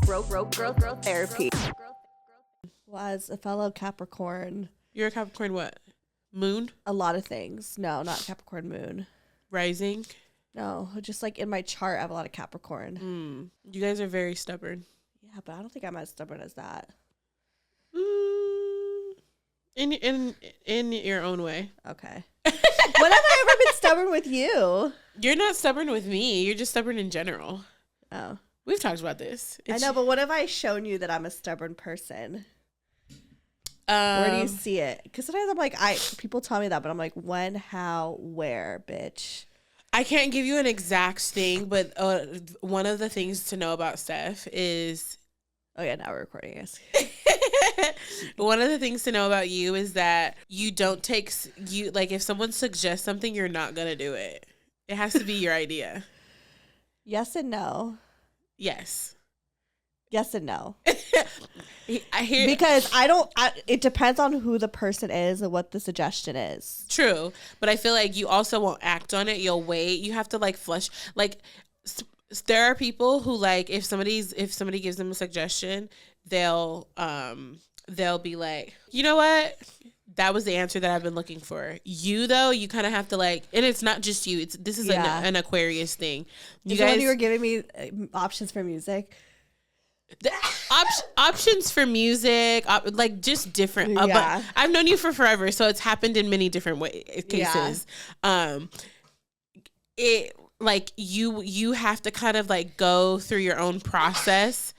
Growth therapy. Was a fellow Capricorn. You're a Capricorn what? Moon? A lot of things. No, not Capricorn moon. Rising? No, just like in my chart, I have a lot of Capricorn. You guys are very stubborn. Yeah, but I don't think I'm as stubborn as that. In your own way. Okay. When have I ever been stubborn with you? You're not stubborn with me. You're just stubborn in general. Oh. We've talked about this. I know, but what have I shown you that I'm a stubborn person? Where do you see it? Because sometimes I'm like, people tell me that, but I'm like, when, how, where, bitch? I can't give you an exact thing, but one of the things to know about Steph is... Oh, yeah, now we're recording, yes. One of the things to know about you is that you don't take... Like, if someone suggests something, you're not going to do it. It has to be your idea. Yes and no. Yes. Yes and no. I hear because it depends on who the person is and what the suggestion is. True, but I feel like you also won't act on it. You'll wait. You have to like flush. Like there are people who like if somebody gives them a suggestion, they'll be like, you know what? That was the answer that I've been looking for. You though, you kind of have to like, and it's not just you. This is an Aquarius thing. You were giving me options for music. The options for music, like just different. But I've known you for forever, so it's happened in many different cases. Yeah. It like you have to kind of like go through your own process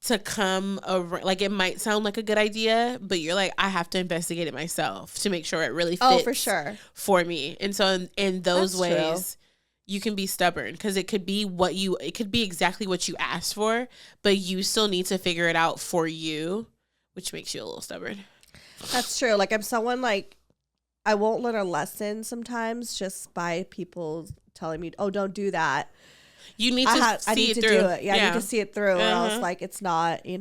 to come around. Like it might sound like a good idea, but you're like, I have to investigate it myself to make sure it really fits. Oh, for sure. For me, and so in those That's ways. True. You can be stubborn because it could be exactly what you asked for, but you still need to figure it out for you, which makes you a little stubborn. That's true. Like I'm someone like I won't learn a lesson sometimes just by people telling me, "Oh, don't do that." You need to see it through. Do it. Yeah, I need to see it through. And I was like, it's not, Okay,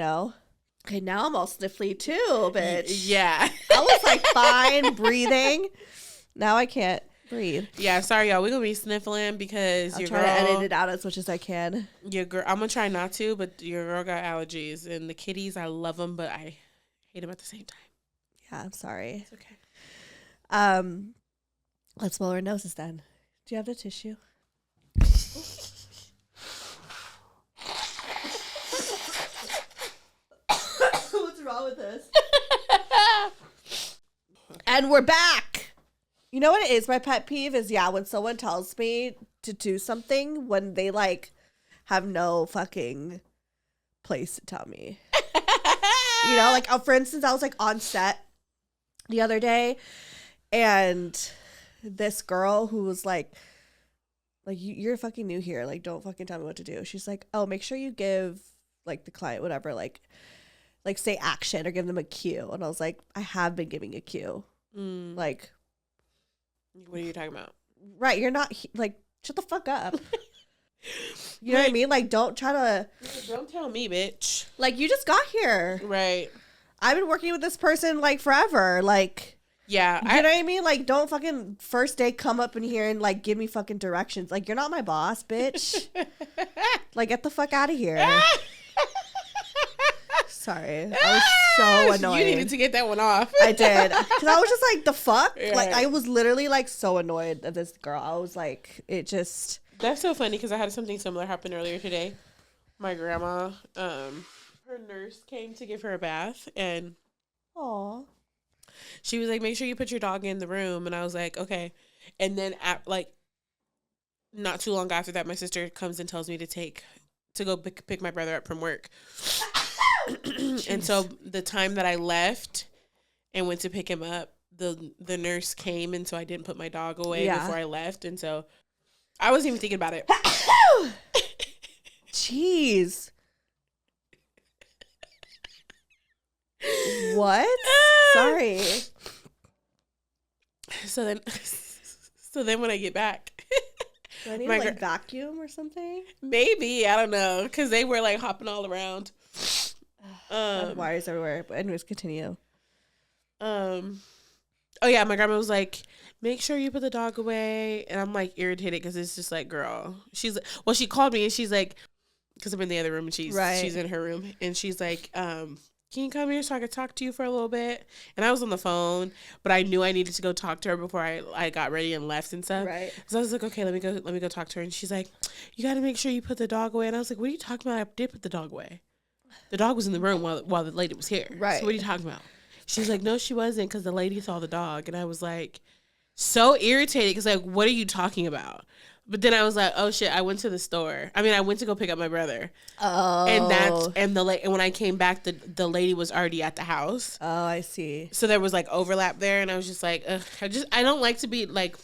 now I'm all sniffly too, bitch. Yeah. I was like fine breathing. Now I can't breathe. Yeah, sorry y'all. We're gonna be sniffling because I'll try to edit it out as much as I can. Your girl, I'm gonna try not to, but your girl got allergies, and the kitties, I love them, but I hate them at the same time. Yeah, I'm sorry. It's okay. Let's blow our noses then. Do you have the tissue? What's wrong with this? And we're back. You know what it is? My pet peeve is, when someone tells me to do something when they, like, have no fucking place to tell me. Like, for instance, I was, like, on set the other day, and this girl who was, like, you're fucking new here. Like, don't fucking tell me what to do. She's like, oh, make sure you give, like, the client whatever, like say action or give them a cue. And I was like, I have been giving a cue. Like... What are you talking about? Right, you're not like shut the fuck up. You know what I mean? Like, don't try to. Don't tell me, bitch. Like, you just got here, right? I've been working with this person like forever. Like, yeah, you know what I mean? Like, don't fucking first day come up in here and like give me fucking directions. Like, you're not my boss, bitch. Like, get the fuck out of here. Sorry, I was so annoying. You needed to get that one off. I did, because I was just like, the fuck? Yeah. Like, I was literally like so annoyed at this girl. I was like, it just. That's so funny because I had something similar happen earlier today. My grandma, her nurse came to give her a bath, and she was like, make sure you put your dog in the room. And I was like, okay. And then not too long after that, my sister comes and tells me to go pick my brother up from work. And so the time that I left and went to pick him up, the nurse came, and so I didn't put my dog away before I left, and so I wasn't even thinking about it. Jeez. What? Sorry. So then when I get back, do I need to like vacuum or something? Maybe, I don't know, because they were like hopping all around. Wires everywhere. But anyways, continue. Oh yeah, my grandma was like, make sure you put the dog away, and I'm like irritated because it's just like, girl, she called me and she's like, because I'm in the other room and she's in her room, and she's like, can you come here so I could talk to you for a little bit? And I was on the phone, but I knew I needed to go talk to her before I got ready and left and stuff. Right. So I was like, okay, let me go talk to her. And she's like, you got to make sure you put the dog away. And I was like, what are you talking about? I did put the dog away. The dog was in the room while the lady was here. Right. So what are you talking about? She's like, no, she wasn't, because the lady saw the dog. And I was like, so irritated, because like, what are you talking about? But then I was like, oh shit, I went to the store. I mean, I went to go pick up my brother. Oh. And when I came back, the lady was already at the house. Oh, I see. So there was like overlap there, and I was just like, ugh, I don't like to be like,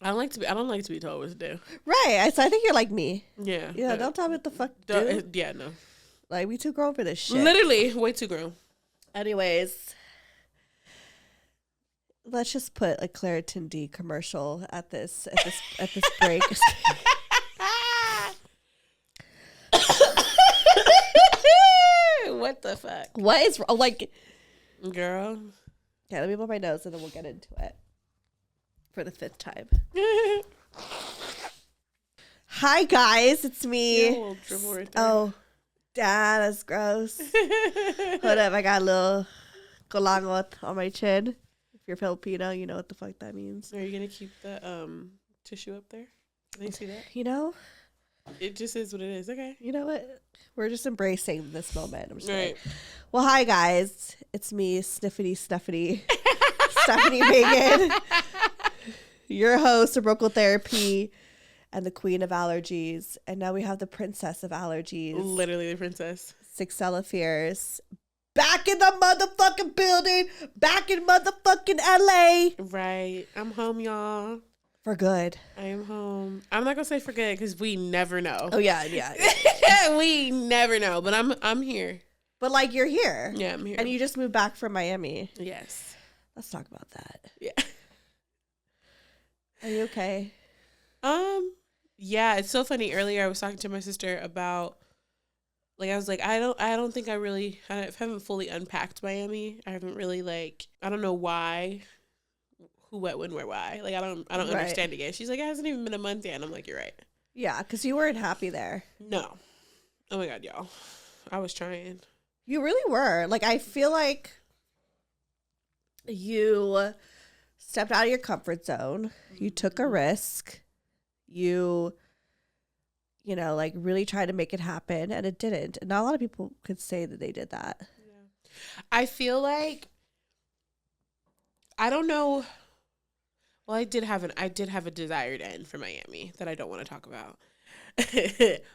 I don't like to be told what to do. Right. So I think you're like me. Yeah. Yeah. Don't tell me what the fuck to do. Yeah. No. Like, we too grown for this shit. Literally, way too grown. Anyways, let's just put a Claritin D commercial at this break. What the fuck? What is like, girl? Yeah, let me blow my nose and then we'll get into it for the 5th time. Hi guys, it's me. Right oh, that's gross. Hold up, I got a little kolangot on my chin. If you're Filipino, you know what the fuck that means. Are you gonna keep the tissue up there? Can they see that? You know, it just is what it is. Okay. You know what? We're just embracing this moment. I'm just right. Well, hi guys, it's me, Stefanie Maegan, your host of Brocal Therapy and the queen of allergies. And now we have the princess of allergies. Literally the princess. Sixelaafiercee. Back in the motherfucking building. Back in motherfucking LA. Right. I'm home, y'all. For good. I am home. I'm not going to say for good because we never know. Oh, yeah. We never know. But I'm here. But like, you're here. Yeah, I'm here. And you just moved back from Miami. Yes. Let's talk about that. Yeah. Are you okay? Yeah, it's so funny. Earlier I was talking to my sister about, like, I was like, I don't think I haven't fully unpacked Miami. I haven't really, like, I don't know why, who, what, when, where, why. Like, I don't right. understand it yet. She's like, it hasn't even been a month yet. And I'm like, you're right. Yeah, because you weren't happy there. No. Oh my God, y'all. I was trying. You really were. Like, I feel like you stepped out of your comfort zone. You took a risk. You know, like, really tried to make it happen, and it didn't. And not a lot of people could say that they did that. Yeah. I feel like, I don't know. Well, I did have a desired end for Miami that I don't want to talk about.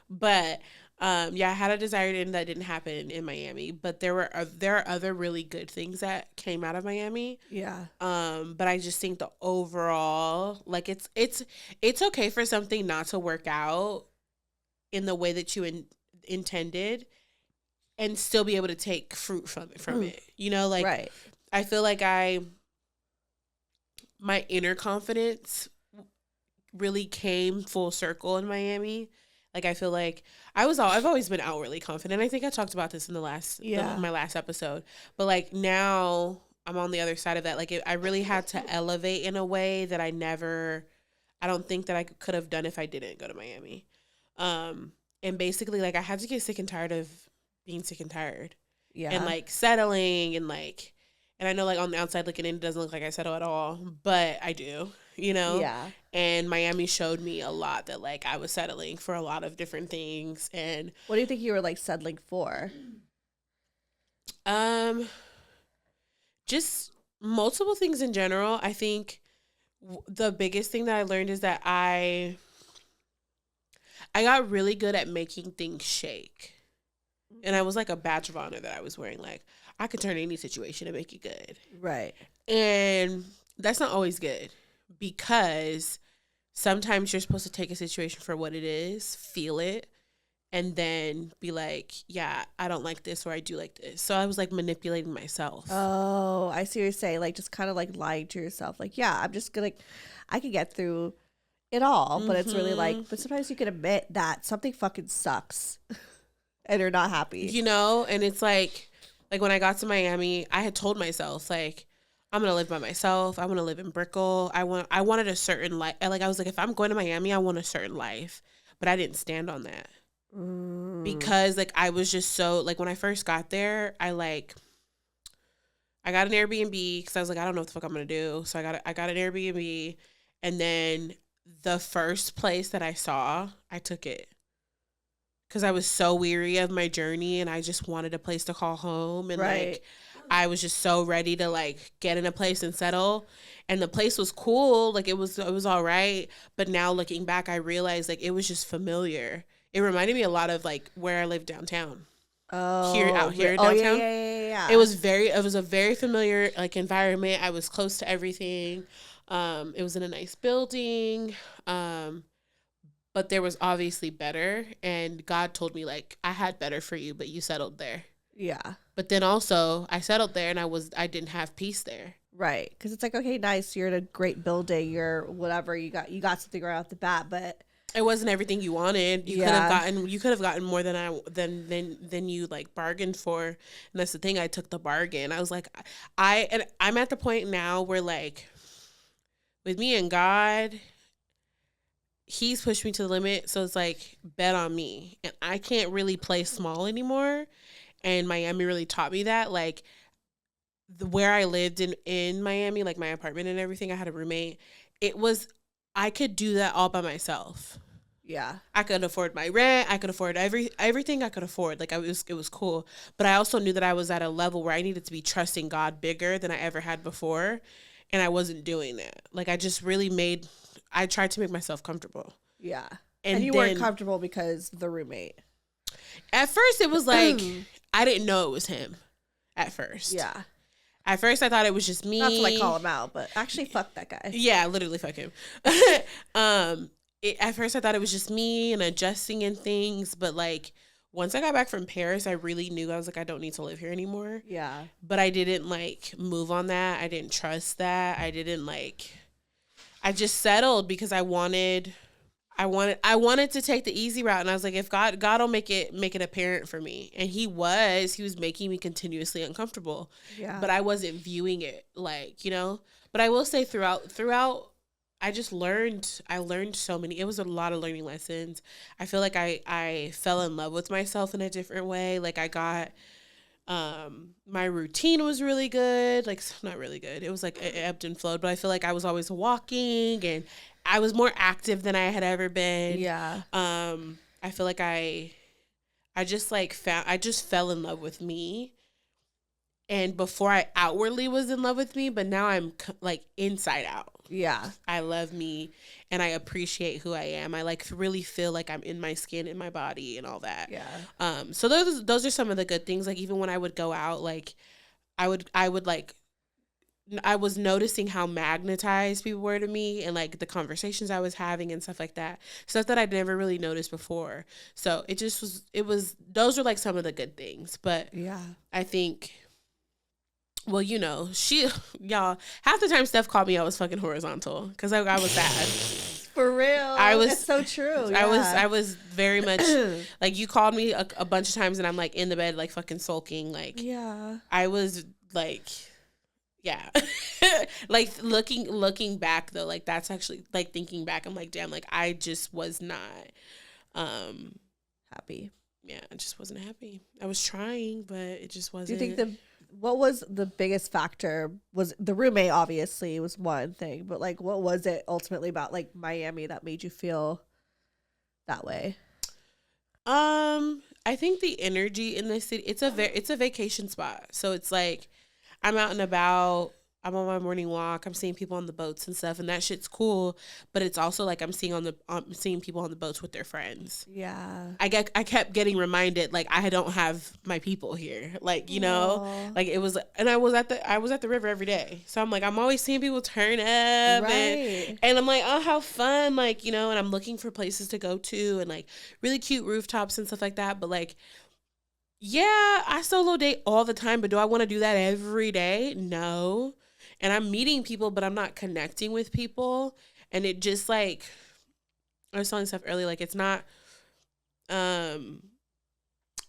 But yeah, I had a desired end that didn't happen in Miami, but there are other really good things that came out of Miami. Yeah. But I just think the overall, like, it's okay for something not to work out in the way that you intended, and still be able to take fruit from it. You know, like, right. I feel like my inner confidence really came full circle in Miami. Like, I feel like I've always been outwardly confident. I think I talked about this in my last episode. But, like, now I'm on the other side of that. Like, I really had to elevate in a way that I don't think that I could have done if I didn't go to Miami. And basically, like, I had to get sick and tired of being sick and tired. Yeah. And, like, settling and, like, and I know, like, on the outside looking in, it doesn't look like I settle at all, but I do, you know? Yeah. And Miami showed me a lot that, like, I was settling for a lot of different things. And what do you think you were, like, settling for? Just multiple things in general. I think the biggest thing that I learned is that I got really good at making things shake. And I was like a badge of honor that I was wearing. Like, I could turn any situation and make it good. Right. And that's not always good, because sometimes you're supposed to take a situation for what it is, feel it, and then be like, yeah, I don't like this, or I do like this. So I was, like, manipulating myself. Oh, I see what you're saying. Like, just kind of, like, lying to yourself. Like, yeah, I'm just going to, I could get through it all. But it's really like, but sometimes you can admit that something fucking sucks and you're not happy. You know? And it's like when I got to Miami, I had told myself, like, I'm going to live by myself. I want to live in Brickell. I wanted a certain life. Like, I was like, if I'm going to Miami, I want a certain life. But I didn't stand on that. because like I was just so like when I first got there, I got an Airbnb because I was like, I don't know what the fuck I'm gonna do. So I got an Airbnb, and then the first place that I saw, I took it because I was so weary of my journey and I just wanted a place to call home, and like I was just so ready to like get in a place and settle. And the place was cool, like it was all right. But now looking back, I realized like it was just familiar. It reminded me a lot of like where I live downtown. Out here downtown. Yeah. It was a very familiar like environment. I was close to everything. It was in a nice building. But there was obviously better, and God told me like I had better for you, but you settled there. Yeah. But then also I settled there and I didn't have peace there. Right. Because it's like, okay, nice, you're in a great building, you're whatever, you got something right off the bat, but it wasn't everything you wanted. You could have gotten more than you like bargained for. And that's the thing. I took the bargain. I was like, I'm at the point now where like with me and God, he's pushed me to the limit. So it's like, bet on me. And I can't really play small anymore. And Miami really taught me that. Like where I lived in Miami, like my apartment and everything, I had a roommate. I could do that all by myself. Yeah. I could afford my rent. I could afford everything I could afford. Like it was cool. But I also knew that I was at a level where I needed to be trusting God bigger than I ever had before. And I wasn't doing that. Like I tried to make myself comfortable. Yeah. And you weren't comfortable because the roommate. At first it was like, I didn't know it was him at first. Yeah. At first I thought it was just me. Not to like call him out, but actually fuck that guy. Yeah, literally fuck him. At first I thought it was just me and adjusting and things, but like once I got back from Paris, I really knew I was like, I don't need to live here anymore. Yeah. But I didn't like move on that. I didn't trust that. I just settled because I wanted to take the easy route. And I was like, if God will make it apparent for me. And he was making me continuously uncomfortable. Yeah. But I wasn't viewing it like, but I will say throughout, I learned so many, it was a lot of learning lessons. I feel like I fell in love with myself in a different way. Like I got, my routine was really good. Like not really good. It was like it ebbed and flowed, but I feel like I was always walking and I was more active than I had ever been. Yeah. I feel like I just fell in love with me. And before I outwardly was in love with me, but now I'm like inside out. Yeah. I love me and I appreciate who I am. I like really feel like I'm in my skin, in my body and all that. Yeah. So those are some of the good things. Like even when I would go out, like I was noticing how magnetized people were to me and like the conversations I was having and stuff like that. Stuff that I'd never really noticed before. So those are like some of the good things. But yeah, I think, well, y'all, half the time Steph called me, I was fucking horizontal because I was sad. For real. That's so true. Yeah. I was very much like you called me a bunch of times and I'm like in the bed, like fucking sulking. Like, yeah, I was like, yeah, like looking back though, like that's actually like thinking back. I'm like, damn, like I just was not, happy. Yeah, I just wasn't happy. I was trying, but it just wasn't. Do you think what was the biggest factor? Was the roommate obviously was one thing, but like what was it ultimately about like Miami that made you feel that way? I think the energy in the city, it's a vacation spot. So it's like I'm out and about, I'm on my morning walk, I'm seeing people on the boats and stuff, and that shit's cool. But it's also like I'm seeing people on the boats with their friends. Yeah, I kept getting reminded like I don't have my people here, like like it was, and I was at the river every day. So I'm like I'm always seeing people turn up, right? And I'm like, oh, how fun, like and I'm looking for places to go to and like really cute rooftops and stuff like that. But like, yeah, I solo date all the time, but do I want to do that every day? No. And I'm meeting people, but I'm not connecting with people. And it just like, I was telling stuff earlier, like it's not,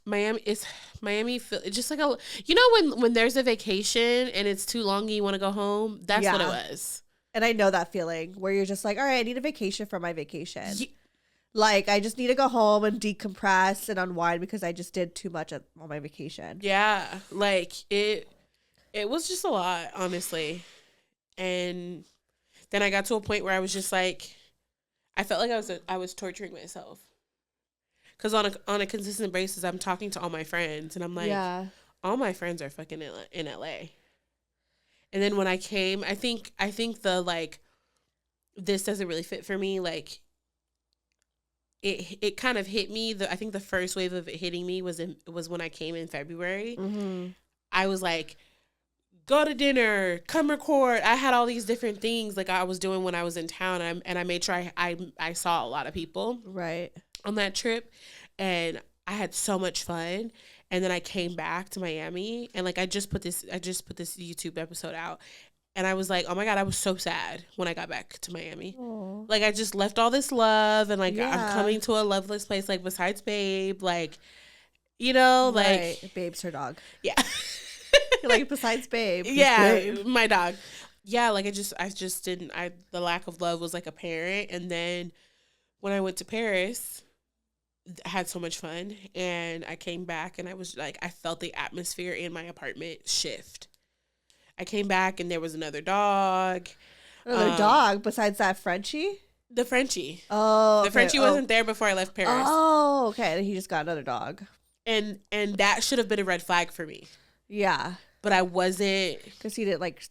Miami, it's just like when there's a vacation and it's too long and you want to go home, that's what it was. And I know that feeling where you're just like, all right, I need a vacation from my vacation. Like, I just need to go home and decompress and unwind because I just did too much on my vacation. Yeah. Like, it was just a lot, honestly. And then I got to a point where I was just like, I felt like I was torturing myself. Because on a consistent basis, I'm talking to all my friends. And I'm like, all my friends are fucking in LA. And then when I came, I think the, like, this doesn't really fit for me. Like, it kind of hit me. I think the first wave of it hitting me was when I came in February. Mm-hmm. I was like, go to dinner, come record. I had all these different things like I was doing when I was in town, and I made sure I saw a lot of people right on that trip, and I had so much fun. And then I came back to Miami, and like I just put this YouTube episode out. And I was like, oh my God, I was so sad when I got back to Miami. Aww. Like, I just left all this love, and like, I'm coming to a loveless place, like, besides Babe, like, you know, like. Right. Babe's her dog. Yeah. Like, besides Babe. Yeah, Babe. My dog. Yeah, like, I just didn't, the lack of love was like apparent. And then when I went to Paris, I had so much fun. And I came back, and I was like, I felt the atmosphere in my apartment shift. I came back, and there was another dog. Another dog besides that Frenchie? The Frenchie. Oh, okay. The Frenchie wasn't there before I left Paris. Oh, okay. He just got another dog. And that should have been a red flag for me. Yeah. But I wasn't. Because he didn't, like,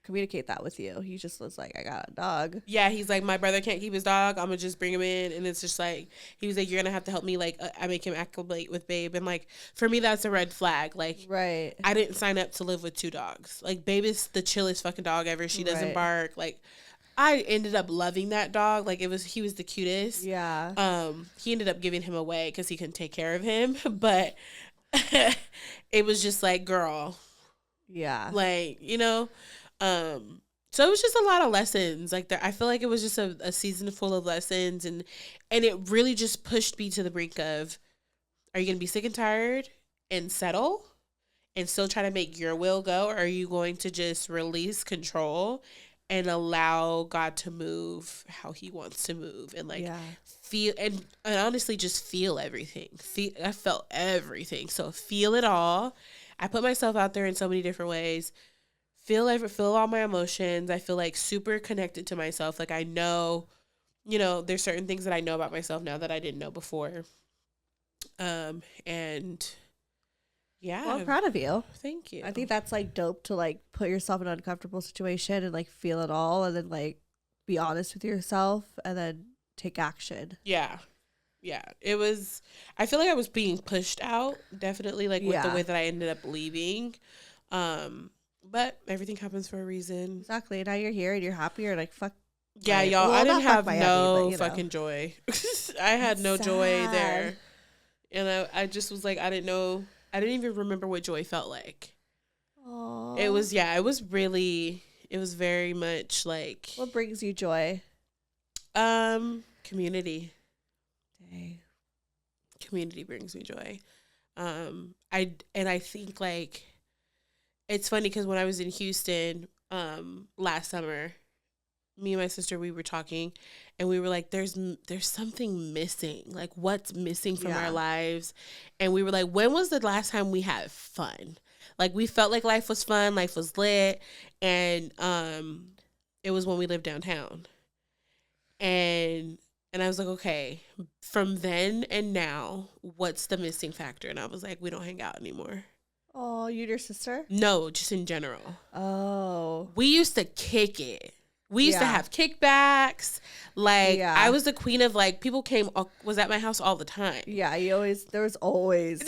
communicate that with you. He just was like, I got a dog. Yeah, he's like, my brother can't keep his dog. I'm going to just bring him in. And it's just like, he was like, you're going to have to help me. Like, I make him acclimate with Babe. And like, for me, that's a red flag. Like, right. I didn't sign up to live with 2 dogs. Like, Babe is the chillest fucking dog ever. She doesn't bark. Like, I ended up loving that dog. Like, he was the cutest. Yeah. He ended up giving him away because he couldn't take care of him. But it was just like, girl. Yeah. Like, you know, so it was just a lot of lessons. Like, I feel like it was just a season full of lessons, and it really just pushed me to the brink of, are you going to be sick and tired and settle and still try to make your will go? Or are you going to just release control and allow God to move how he wants to move, and like feel and honestly just feel everything. I felt everything. So feel it all. I put myself out there in so many different ways. Feel all my emotions. I feel like super connected to myself. Like, I know, you know, there's certain things that I know about myself now that I didn't know before. And yeah. Well, I'm proud of you. Thank you. I think that's like dope to like put yourself in an uncomfortable situation and like feel it all, and then like be honest with yourself and then take action. Yeah. Yeah, it was, I feel like I was being pushed out, definitely, like, with the way that I ended up leaving. But everything happens for a reason. Exactly. Now you're here and you're happy. You're like, fuck. Yeah, y'all, well, I didn't have no fucking joy. I had no joy there. And I just was like, I didn't even remember what joy felt like. Aww. It was very much like. What brings you joy? Community. Community brings me joy. I think, like, it's funny because when I was in Houston last summer, me and my sister, we were talking, and we were like, there's something missing. Like, what's missing from our lives? And we were like, when was the last time we had fun? Like, we felt like life was fun, life was lit, and it was when we lived downtown. And I was like, okay, from then and now, what's the missing factor? And I was like, we don't hang out anymore. Oh, you and your sister? No, just in general. Oh. We used to kick it. We used to have kickbacks. Like, I was the queen of, like, people was at my house all the time. Yeah, there was always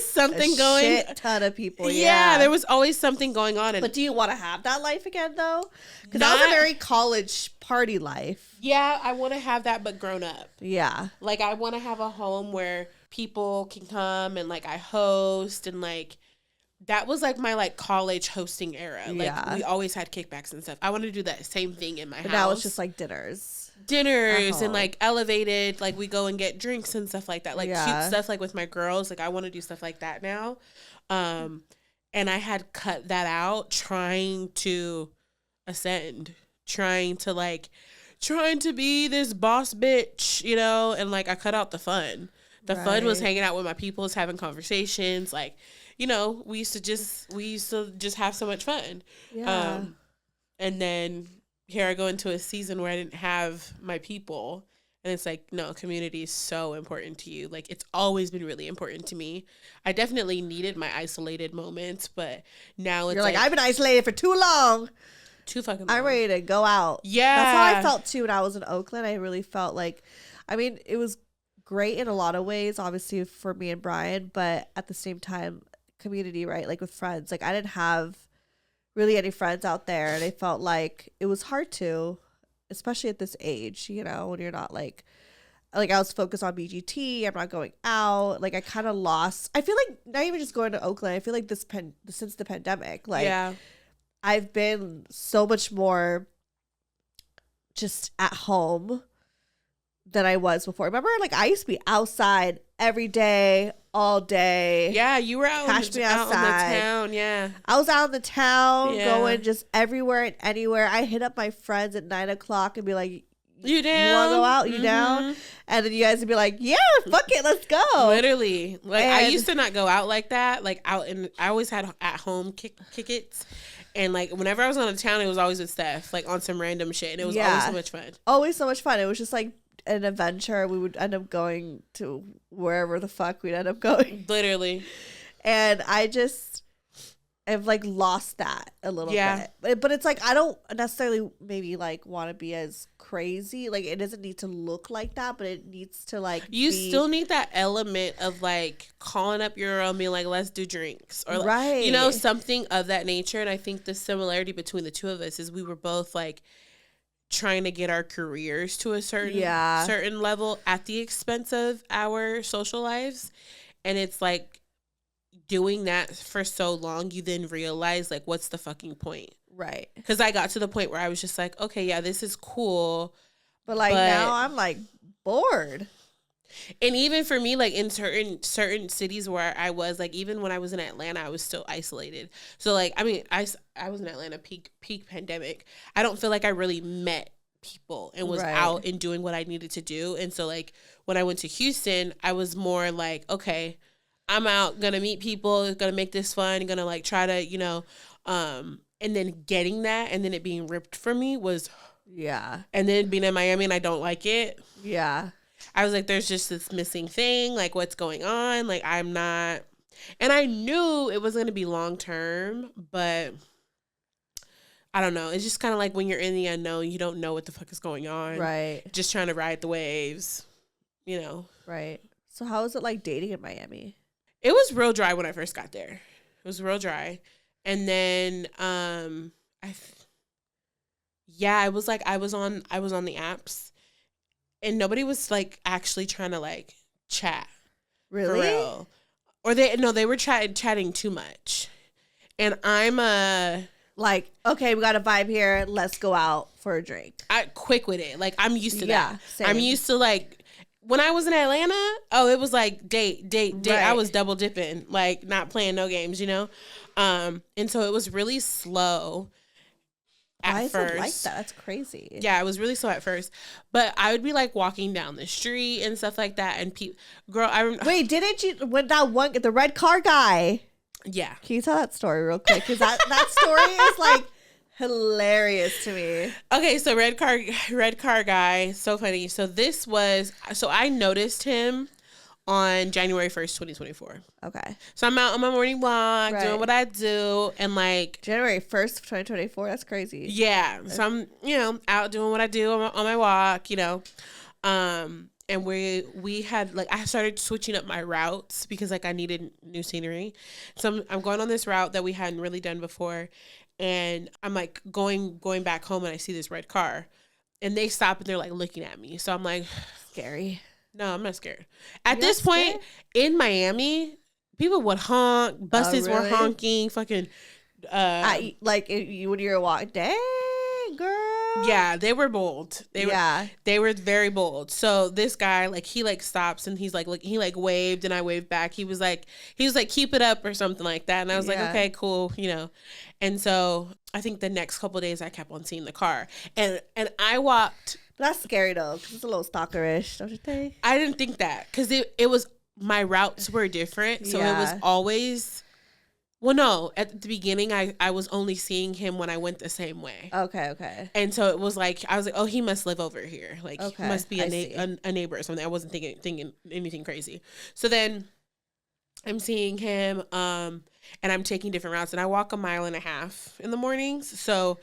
something going. Shit ton of people. Yeah, there was always something going on. But do you want to have that life again, though? Because that was a very college party life. Yeah, I want to have that, but grown up. Yeah. Like, I want to have a home where people can come and, like, I host, and, like, that was, like, my, like, college hosting era. Like, we always had kickbacks and stuff. I want to do that same thing in my house. Now it's just, like, dinners and, like, elevated. Like, we go and get drinks and stuff like that. Like, cute stuff, like, with my girls. Like, I want to do stuff like that now. And I had cut that out trying to ascend. Trying to, like, trying to be this boss bitch, you know, and like I cut out the fun. The fun was hanging out with my peoples, having conversations, like, you know, we used to just have so much fun. Yeah. And then here I go into a season where I didn't have my people. And it's like, no, community is so important to you. Like, it's always been really important to me. I definitely needed my isolated moments, but now it's You're like, I've been isolated for too long. Too fucking long. I'm ready to go out. Yeah. That's how I felt too when I was in Oakland. I really felt like, I mean, it was great in a lot of ways, obviously for me and Brian, but at the same time, community, right? Like with friends. Like I didn't have really any friends out there, and I felt like it was hard to, especially at this age, you know, when you're not like I was focused on BGT. I'm not going out. Like I kind of lost. I feel like not even just going to Oakland. I feel like since the pandemic, like I've been so much more just at home than I was before. Remember, like I used to be outside every day, all day. Yeah, you were out, Catch me outside. Out in the town. Yeah, I was out in the town, going just everywhere and anywhere. I hit up my friends at 9:00 and be like, "You down? You want to go out? You down?" And then you guys would be like, "Yeah, fuck it, let's go." Literally, like I used to not go out like that. Like out, and I always had at home kick-its. And like whenever I was on the town, it was always with Steph, like on some random shit, and it was always so much fun. Always so much fun. It was just like an adventure. We would end up going to wherever the fuck we'd end up going. Literally. And I just have like lost that a little bit. But it's like I don't necessarily maybe like want to be as crazy. Like it doesn't need to look like that, but it needs to like still need that element of like calling up your own, being like, let's do drinks, or like, you know, something of that nature. And I think the similarity between the two of us is we were both like trying to get our careers to a certain level at the expense of our social lives. And it's like doing that for so long, you then realize like, what's the fucking point? Right. Because I got to the point where I was just like, okay, yeah, this is cool. But now I'm like bored. And even for me, like in certain cities where I was, like even when I was in Atlanta, I was still isolated. So like, I mean, I was in Atlanta peak pandemic. I don't feel like I really met people and was out and doing what I needed to do. And so like when I went to Houston, I was more like, okay, I'm out, gonna meet people, gonna make this fun, gonna like try to, you know, and then getting that and then it being ripped from me was and then being in Miami and I don't like it. I was like, there's just this missing thing. Like, what's going on? Like, I'm not. And I knew it was going to be long term, but I don't know. It's just kind of like when you're in the unknown, you don't know what the fuck is going on. Right. Just trying to ride the waves, you know. Right. So, how was it like dating in Miami? It was real dry when I first got there. It was real dry. And then, I was like, I was on the apps. And nobody was like actually trying to like chat. Really? For real. Or they were chatting too much. And I'm like, okay, we got a vibe here. Let's go out for a drink. I quick with it. Like I'm used to that. Same. I'm used to like when I was in Atlanta, it was like date. Right. I was double dipping, like not playing no games, you know? And so it was really slow. Why is it like that? That's crazy. Yeah, it was really slow at first. But I would be like walking down the street and stuff like that. And wait, didn't you, when the red car guy? Yeah. Can you tell that story real quick? Because that story is like hilarious to me. Okay, so red car guy, so funny. So I noticed him on January 1st, 2024. Okay. So I'm out on my morning walk, doing what I do, and like January 1st, 2024. That's crazy. Yeah. So I'm, you know, out doing what I do on my walk, you know. And we had like I started switching up my routes because like I needed new scenery. So I'm going on this route that we hadn't really done before, and I'm like going back home and I see this red car, and they stop and they're like looking at me. So I'm like, scary. No, I'm not scared. At this point in Miami, people would honk. Buses were honking. Fucking. When you're walking, dang girl. Yeah, they were bold. They were very bold. So this guy, like, he like stops and he's like, he like waved and I waved back. He was like, keep it up or something like that. And I was like, okay, cool, you know. And so I think the next couple of days I kept on seeing the car, and I walked. That's scary though, because it's a little stalkerish, don't you think? I didn't think that because it was, my routes were different. So it was always, well, no, at the beginning, I was only seeing him when I went the same way. Okay. And so it was like, I was like, oh, he must live over here. Like, he must be a neighbor or something. I wasn't thinking anything crazy. So then I'm seeing him, and I'm taking different routes, and I walk 1.5 miles in the mornings. So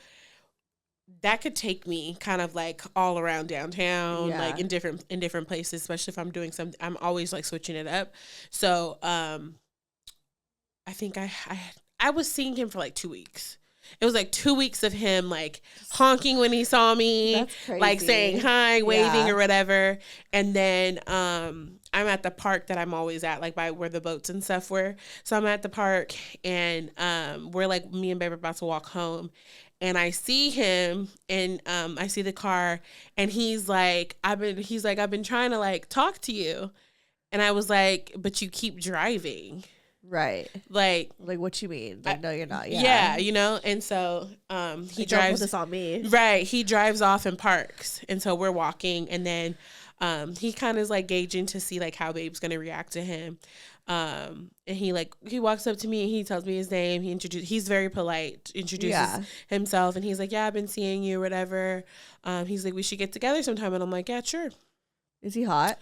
that could take me kind of like all around downtown, like in different places, especially if I'm doing something. I'm always like switching it up. So I think I was seeing him for like 2 weeks. It was like 2 weeks of him like honking when he saw me, like saying hi, waving or whatever. And then I'm at the park that I'm always at, like by where the boats and stuff were. So I'm at the park, and we're like, me and Babe are about to walk home. And I see him, and I see the car, and he's like, I've been trying to like talk to you. And I was like, but you keep driving. Right. Like what you mean? Like, no, you're not. Yeah. You know? And so he drives. Don't put this on me. Right. He drives off and parks. And so we're walking, and then he kind of is like gauging to see like how Babe's going to react to him. And he walks up to me, and he tells me his name. He's very polite, introduces himself, and he's like, yeah, I've been seeing you, whatever. He's like, we should get together sometime. And I'm like, yeah, sure. Is he hot?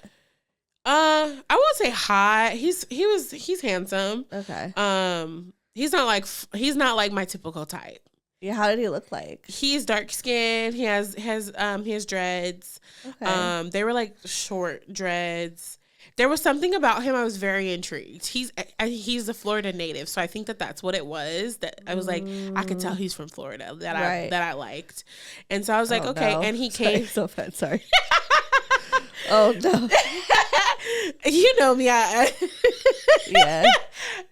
I won't say hot. He's handsome. Okay. He's not like my typical type. Yeah, how did he look like? He's dark skinned. He has dreads. Okay. They were like short dreads. There was something about him I was very intrigued. He's a Florida native, so I think that's what it was. That I was like, I could tell he's from Florida. That I liked, and so I was like, okay. No. And he came. So bad. Sorry. Oh no. You know me. Yeah.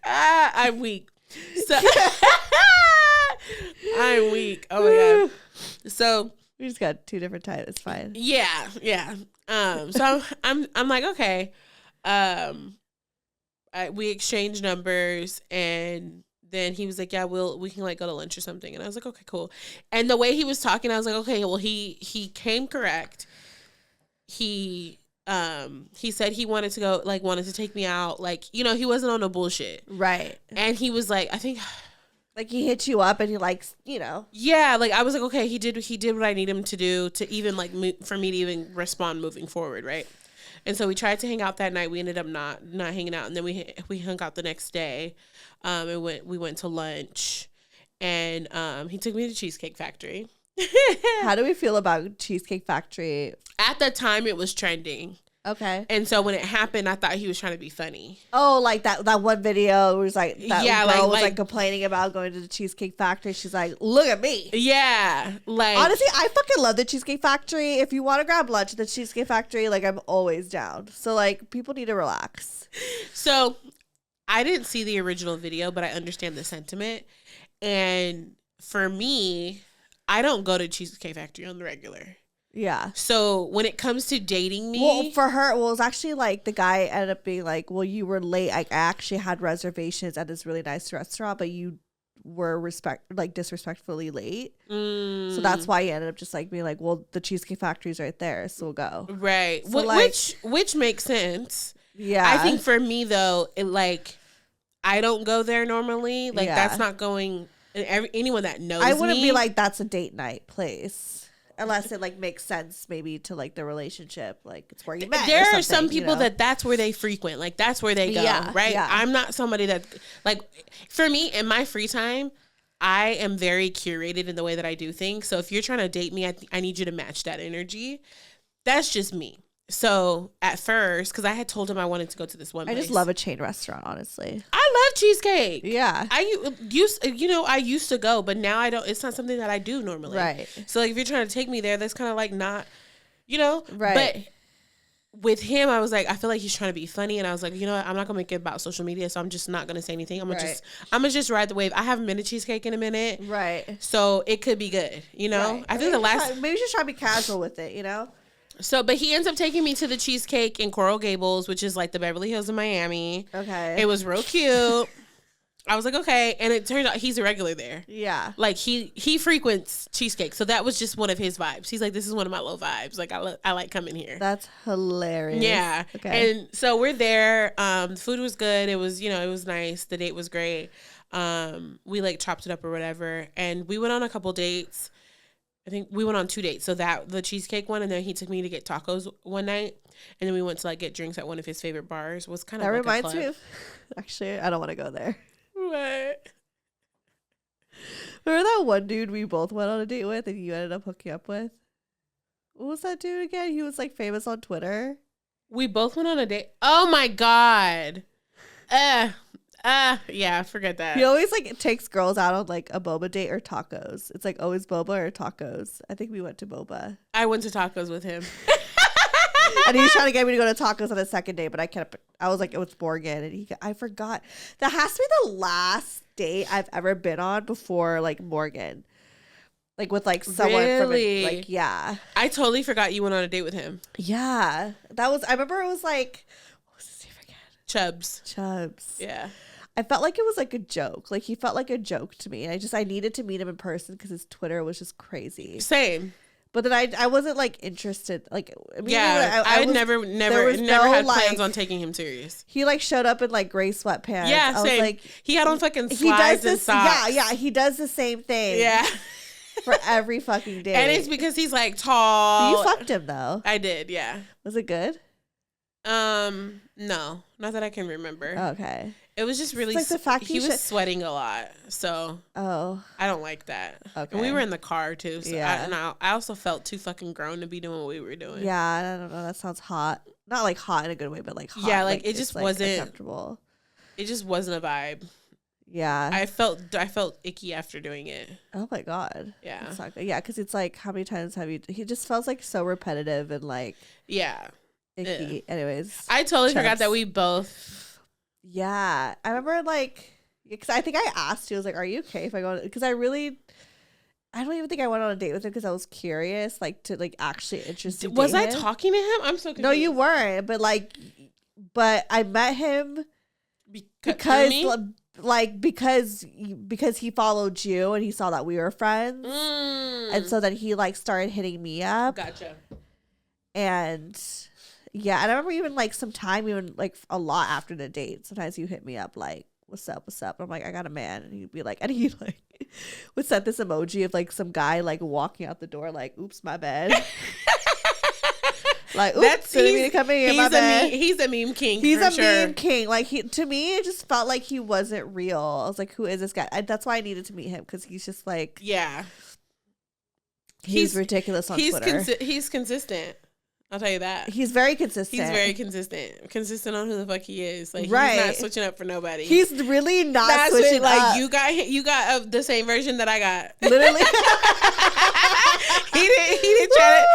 I'm weak. So I'm weak. Oh my god. So we just got 2 different types. It's fine. Yeah. So I'm like, okay. We exchanged numbers, and then he was like, yeah, we can like go to lunch or something. And I was like, okay, cool. And the way he was talking, I was like, okay, well, he came correct. He said he wanted to take me out. Like, you know, he wasn't on no bullshit. Right. And he was like, I think like he hit you up, and he likes, you know. Yeah. Like I was like, okay, he did what I need him to do to even like for me to even respond moving forward. Right. And so we tried to hang out that night. We ended up not hanging out. And then we hung out the next day. And we went to lunch, and he took me to Cheesecake Factory. How do we feel about Cheesecake Factory? At the time, it was trending. Okay. And so when it happened, I thought he was trying to be funny. Oh, like that one video was like that girl was like complaining about going to the Cheesecake Factory. She's like, look at me. Yeah. Like, honestly, I fucking love the Cheesecake Factory. If you want to grab lunch at the Cheesecake Factory, like, I'm always down. So like, people need to relax. So I didn't see the original video, but I understand the sentiment. And for me, I don't go to Cheesecake Factory on the regular. Yeah. So when it comes to dating me, well, for her, it was actually like the guy ended up being like, well, you were late. I actually had reservations at this really nice restaurant, but you were disrespectfully late. So that's why he ended up just like being like, well, the Cheesecake Factory's right there, so we'll go. Right. So which makes sense. Yeah. I think for me though, it like, I don't go there normally. Like that's not going. Anyone that knows me, I wouldn't be like, that's a date night place. Unless it like makes sense maybe to like the relationship, like it's where you met. There are some people that's where they frequent, like that's where they go, right? Yeah. I'm not somebody that like, for me in my free time, I am very curated in the way that I do things. So if you're trying to date me, I need you to match that energy. That's just me. So at first, because I had told him I wanted to go to this one place. I just love a chain restaurant, honestly. I love cheesecake. Yeah. I used to go, but now I don't. It's not something that I do normally. Right. So like, if you're trying to take me there, that's kind of like not, Right. But with him, I was like, I feel like he's trying to be funny, and I was like, you know what? I'm not gonna make it about social media, so I'm just not gonna say anything. I'm gonna just ride the wave. I haven't been to Cheesecake in a minute, right? So it could be good, Right. I think maybe we should try to be casual with it, So, but he ends up taking me to the Cheesecake in Coral Gables, which is like the Beverly Hills of Miami. Okay. It was real cute. I was like, okay. And it turns out he's a regular there. Yeah. Like he frequents Cheesecake. So that was just one of his vibes. He's like, this is one of my low vibes. Like I like coming here. That's hilarious. Yeah. Okay. And so we're there. The food was good. It was, it was nice. The date was great. We like chopped it up or whatever. And we went on a couple dates. I think we went on 2 dates. So the cheesecake one, and then he took me to get tacos one night. And then we went to like get drinks at one of his favorite bars. Was kind of like reminds me of, actually, I don't want to go there. What? Remember that one dude we both went on a date with and you ended up hooking up with? What was that dude again? He was like famous on Twitter. We both went on a date. Oh my God. Yeah, forget that. He always like takes girls out on like a boba date or tacos. It's like always boba or tacos. I think we went to boba. I went to tacos with him. And he was trying to get me to go to tacos on the second day, but I was like, it was Morgan, and I forgot. That has to be the last date I've ever been on before like Morgan. Like with like someone really? from yeah. I totally forgot you went on a date with him. Yeah. I remember it was like, what was his name again? Chubbs. Yeah. I felt like it was like a joke. Like he felt like a joke to me. I needed to meet him in person because his Twitter was just crazy. Same. But then I wasn't like interested. Like I never had plans on taking him serious. He like showed up in like gray sweatpants. Yeah, I same. was like, he had on fucking slides and socks. Yeah, he does the same thing. Yeah. For every fucking day. And it's because he's like tall. You fucked him though. I did, yeah. Was it good? No, not that I can remember. Okay. It was just really like the fact he was sweating a lot, so I don't like that. Okay. And we were in the car too, so yeah. I also felt too fucking grown to be doing what we were doing. Yeah, I don't know. That sounds hot. Not like hot in a good way, but like hot. Yeah, like it just wasn't comfortable. It just wasn't a vibe. Yeah. I felt icky after doing it. Oh my God. Yeah. That's not good. Yeah, because it's like, how many times have you? He just feels like so repetitive and like. Yeah. Icky. Yeah. Anyways. I totally forgot that we both. Yeah, I remember like, because I think I asked you, I was like, "Are you okay if I go?" Because I don't even think I went on a date with him because I was curious, like to like actually interested. Was I talking to him? I'm so confused. No, you weren't. But I met him because he followed you and he saw that we were friends, and so then he like started hitting me up. Gotcha. And. Yeah, and I remember even like even like a lot after the date. Sometimes you hit me up like, "What's up? What's up?" And I'm like, "I got a man," and he'd be like, and he like would send this emoji of like some guy like walking out the door like, "Oops, my bad." Like, "Oops, didn't mean to come in here, my bad." He's a meme king. He's a meme king. Like to me, it just felt like he wasn't real. I was like, "Who is this guy?" That's why I needed to meet him because he's just like, he's ridiculous on Twitter. He's consistent. I'll tell you that. He's very consistent. He's very consistent. Consistent on who the fuck he is. Like, right. He's not switching up for nobody. He's really not switching up. You got the same version that I got. Literally. He didn't try to.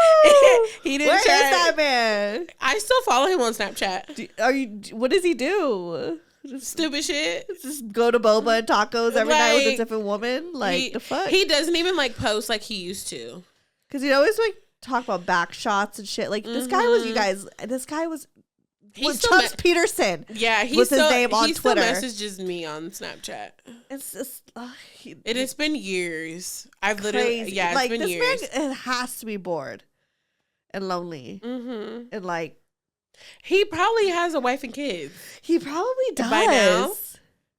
He didn't Where try is that man? I still follow him on Snapchat. What does he do? Stupid shit. Just go to boba and tacos every night with a different woman? Like, the fuck? He doesn't even like post like he used to. Because he always like talk about back shots and shit. Like this guy was Chubbs Peterson. Yeah, was his name on Twitter. He still messages me on Snapchat. It's just it's been years. I've literally it's been years. This man has to be bored and lonely, and like he probably has a wife and kids. He probably does by now.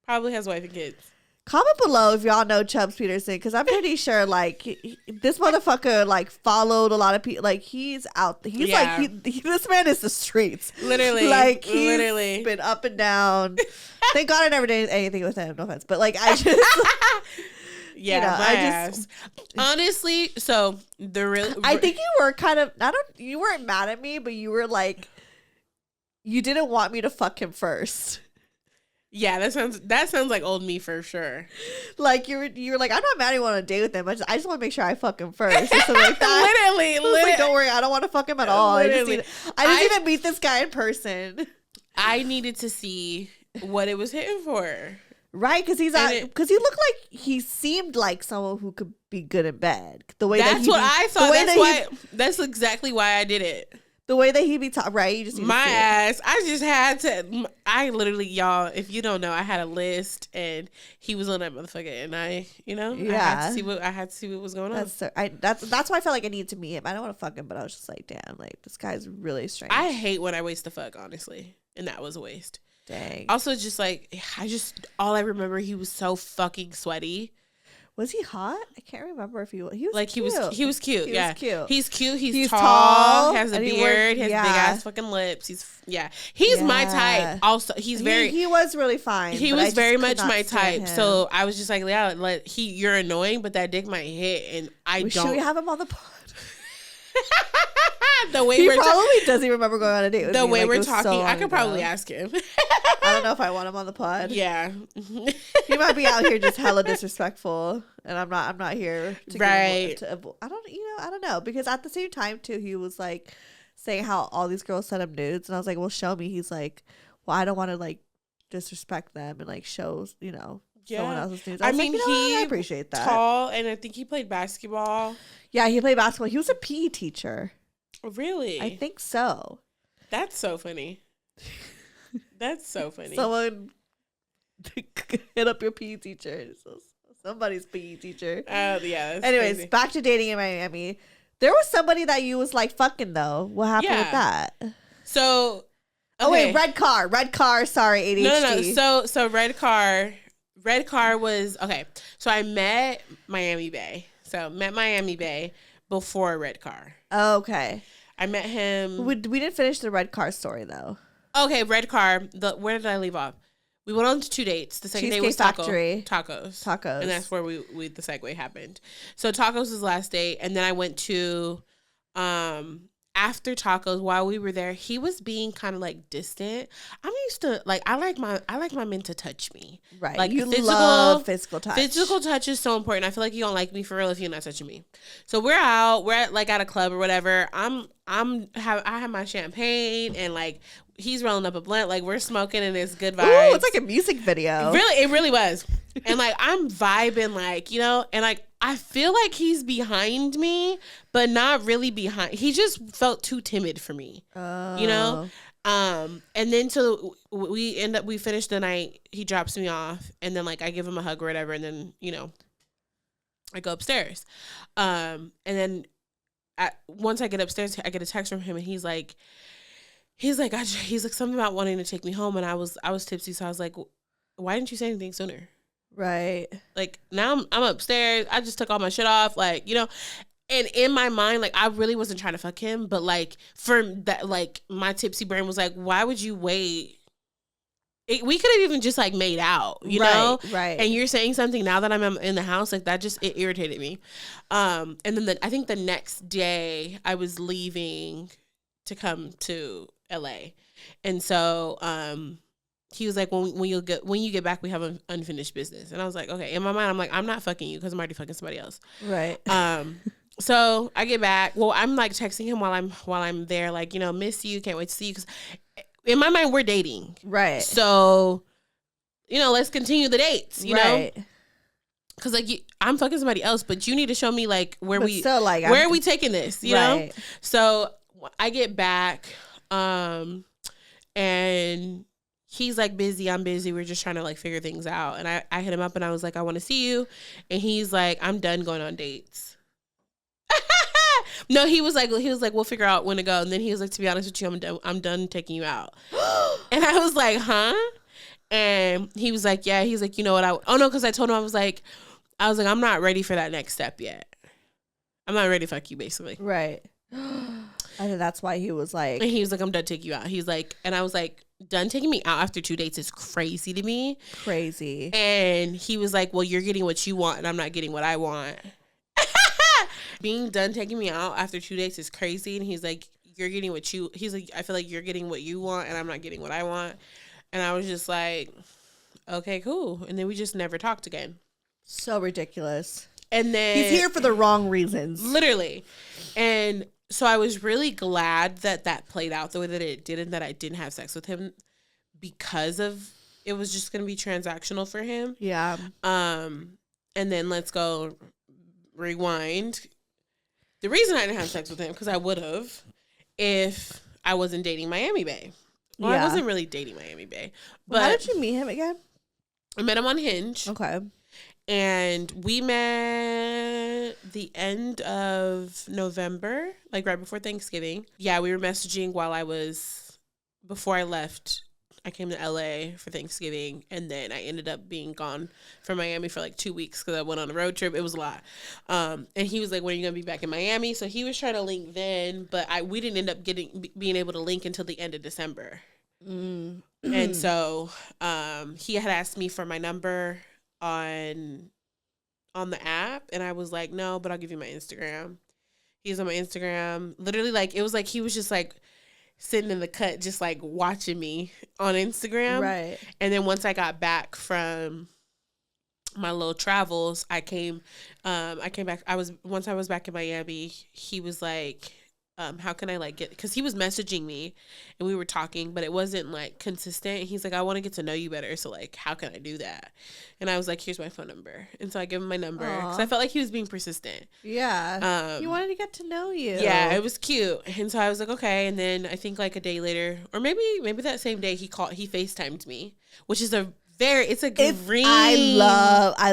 Probably has a wife and kids. Comment below if y'all know Chubbs Peterson, because I'm pretty sure like this motherfucker like followed a lot of people. Like he's out. He's like this man is the streets. Literally, like he's been up and down. Thank God I never did anything with him. No offense, but like I just honestly. So I think you were kind of you weren't mad at me, but you were like you didn't want me to fuck him first. Yeah, that sounds like old me for sure. Like you were like, I'm not mad at you on a date with him. I just want to make sure I fuck him first. Or something like that. Literally. Like, don't worry, I don't want to fuck him at all. I didn't even meet this guy in person. I needed to see what it was hitting for. Right, because he looked like he seemed like someone who could be good in bed. The way that's exactly why I did it. The way that he be talking, right? You just need my to see ass. I just had to. I literally, y'all. If you don't know, I had a list, and he was on that motherfucker, and I had to see what was going on. That's why I felt like I needed to meet him. I don't want to fuck him, but I was just like, damn, like this guy's really strange. I hate when I waste the fuck, honestly, and that was a waste. Dang. Also, just like all I remember, he was so fucking sweaty. Was he hot? I can't remember if he was. He was like cute. He was cute. He yeah, was cute. He's cute. He's tall. Has a beard. Has big ass fucking lips. He's my type. Also, he was really fine. He was very much my type. So I was just like, yeah, you're annoying, but that dick might hit, and I don't. Should we have him on the pod? The way he probably doesn't even remember going on a date with me. The way we're talking, I could probably ask him. I don't know if I want him on the pod. Yeah, he might be out here just hella disrespectful, and I'm not here to right. I don't know, because at the same time too, he was like saying how all these girls sent him nudes, and I was like, well, show me. He's like, well, I don't want to like disrespect them and like show someone else's nudes. I mean, I appreciate that. Tall, and I think he played basketball. Yeah, he played basketball. He was a PE teacher. Really? I think so. That's so funny. That's so funny. Someone hit up your PE teacher. Somebody's PE teacher. Oh, yeah. Anyways, crazy. Back to dating in Miami. There was somebody that you was like fucking though. What happened with that? So, okay. Oh wait, red car. Sorry, ADHD. No. So red car was okay. So I met Miami Bae. Before red car. Oh, okay. I met him. We didn't finish the red car story though. Okay, red car. Where did I leave off? We went on to 2 dates. The second date was Factory. Tacos. And that's where the segue happened. So tacos was the last date, and then I went to after tacos. While we were there, he was being kind of like distant. I'm used to like I like my men to touch me. Right. Like you love physical touch. Physical touch is so important. I feel like you don't like me for real if you're not touching me. So we're out. We're at a club or whatever. I have my champagne and like he's rolling up a blunt. Like we're smoking and it's good vibes. Ooh, it's like a music video. Really, it really was. And like I'm vibing, like and like I feel like he's behind me, but not really behind. He just felt too timid for me. And then so we finish the night. He drops me off, and then like I give him a hug or whatever, and then I go upstairs. And then once I get upstairs, I get a text from him, and he's like something about wanting to take me home, and I was tipsy, so I was like, why didn't you say anything sooner? Right. Like now I'm upstairs. I just took all my shit off, like and in my mind, like I really wasn't trying to fuck him, but like for that, like my tipsy brain was like, why would you wait? We could have even just like made out, you know? Right. And you're saying something now that I'm in the house, like that it irritated me. And then I think the next day I was leaving to come to LA, and so he was like, when you get back, we have unfinished business. And I was like, okay. In my mind, I'm like, I'm not fucking you because I'm already fucking somebody else. Right. So I get back. Well, I'm like texting him while I'm there, like, miss you, can't wait to see you. Because in my mind, we're dating. Right. So, let's continue the dates, you know? Because like I'm fucking somebody else, but you need to show me like where are we taking this, you know? So I get back, and he's like busy, I'm busy. We're just trying to like figure things out. And I hit him up and I was like, I want to see you. And he's like, I'm done going on dates. No, he was like, we'll figure out when to go. And then he was like, to be honest with you, I'm done taking you out. And I was like, huh? And he was like, yeah. He's like, you know what? Because I told him I was like, I'm not ready for that next step yet. I'm not ready to fuck you, basically. Right. I think that's why he was like, and he was like, I'm done taking you out. He's like, and I was like, done taking me out after 2 dates is crazy to me. Crazy. And he was like, well, you're getting what you want and I'm not getting what I want. Being done taking me out after 2 dates is crazy. And he's like, he's like, I feel like you're getting what you want and I'm not getting what I want. And I was just like, okay, cool. And then we just never talked again. So ridiculous. And then he's here for the wrong reasons. Literally. And so I was really glad that played out the way that it did and that I didn't have sex with him because of it was just going to be transactional for him. Yeah. And then let's go rewind. The reason I didn't have sex with him, because I would have, if I wasn't dating Miami Bae. Well, I wasn't really dating Miami Bae. But how did you meet him again? I met him on Hinge. Okay. And we met the end of November, like right before Thanksgiving. Yeah, we were messaging before I left. I came to LA for Thanksgiving, and then I ended up being gone from Miami for like 2 weeks because I went on a road trip. It was a lot. And he was like, when are you going to be back in Miami? So he was trying to link then, but we didn't end up being able to link until the end of December. Mm. And so he had asked me for my number on the app, and I was like, no, but I'll give you my Instagram. He's on my Instagram. Literally, like, it was like he was just like sitting in the cut, just like watching me on Instagram. Right. And then once I got back from my little travels, I came back. Once I was back in Miami, he was like, how can I like get, because he was messaging me and we were talking, but it wasn't like consistent. He's like, I want to get to know you better. So like, how can I do that? And I was like, here's my phone number. And so I gave him my number because I felt like he was being persistent. Yeah. He wanted to get to know you. Yeah, it was cute. And so I was like, okay. And then I think like a day later, or maybe that same day, he FaceTimed me, which is it's a green. I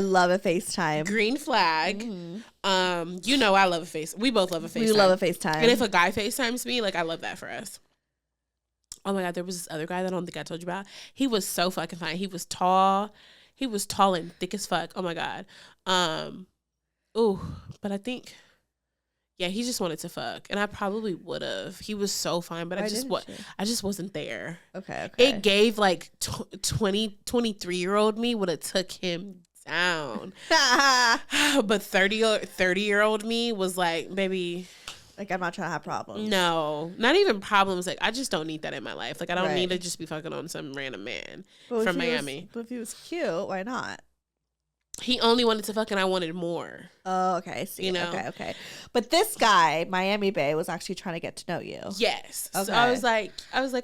love a FaceTime. Green flag. Mm-hmm. I love a face. We both love a FaceTime. We love a FaceTime. And if a guy FaceTimes me, like, I love that for us. Oh my God, there was this other guy that I don't think I told you about. He was so fucking fine. He was tall. He was tall and thick as fuck. Oh my God. But I think, yeah, he just wanted to fuck, and I probably would have. He was so fine, but I just wasn't there. Okay. It gave like 23-year-old me would have took him down. But 30-year-old me was like, baby, like, I'm not trying to have problems. No, not even problems. Like, I just don't need that in my life. Like, I don't need to just be fucking on some random man from Miami. But if he was cute, why not? He only wanted to fuck, and I wanted more. Oh, okay. I see. You know? Okay. But this guy, Miami Bae, was actually trying to get to know you. Yes. Okay. So I was like,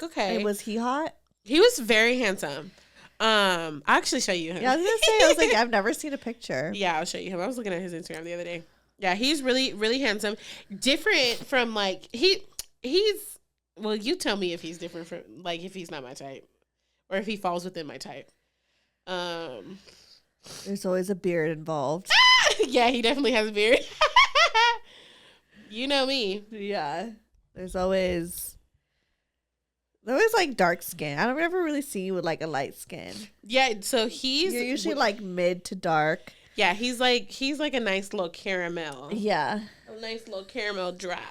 okay. And was he hot? He was very handsome. I'll actually show you him. Yeah, I was gonna say, I was like, I've never seen a picture. Yeah, I'll show you him. I was looking at his Instagram the other day. Yeah, he's really, really handsome. Different from like he's. Well, you tell me if he's different from, like, if he's not my type, or if he falls within my type. There's always a beard involved. Yeah, he definitely has a beard. You know me. Yeah. There's always like dark skin. I don't ever really see you with like a light skin. Yeah, so you're usually like mid to dark. Yeah, he's like a nice little caramel. Yeah. A nice little caramel drop.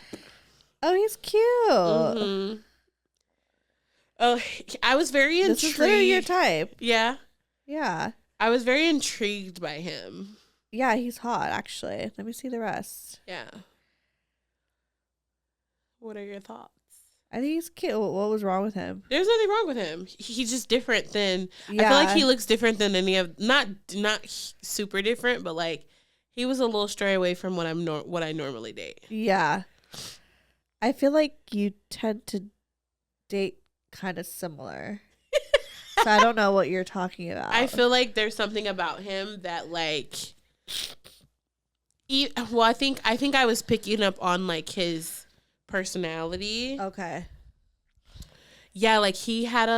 Oh, he's cute. Mm-hmm. Oh, I was very intrigued. This is literally your type. Yeah. Yeah. I was very intrigued by him. Yeah, he's hot, actually. Let me see the rest. Yeah. What are your thoughts? I think he's cute. What was wrong with him? There's nothing wrong with him. He's just different than... Yeah. I feel like he looks different than any of... Not super different, but like he was a little stray away from what I normally date. Yeah. I feel like you tend to date kind of similar. So I don't know what you're talking about. I feel like there's something about him that like... Well, I think I was picking up on like his personality. Okay. Yeah, like he had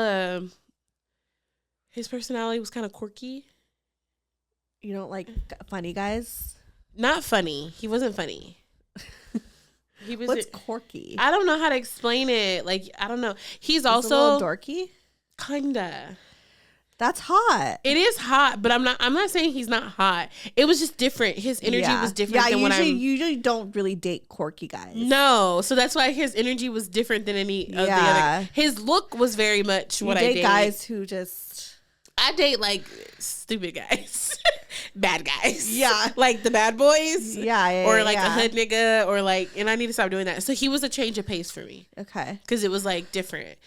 his personality was kind of quirky. You don't like funny guys? Not funny. He wasn't funny. He was. What's quirky? I don't know how to explain it. Like, I don't know. He's also a little dorky. Kinda. That's hot. It is hot, but I'm not saying he's not hot. It was just different. His energy was different than usually don't really date quirky guys. No. So that's why his energy was different than any of the other. His look was very much what I date. Guys who just... I date like stupid guys. Bad guys. Yeah. Like the bad boys. Yeah. Or like a hood nigga, or like, and I need to stop doing that. So he was a change of pace for me. Okay. Because it was like different.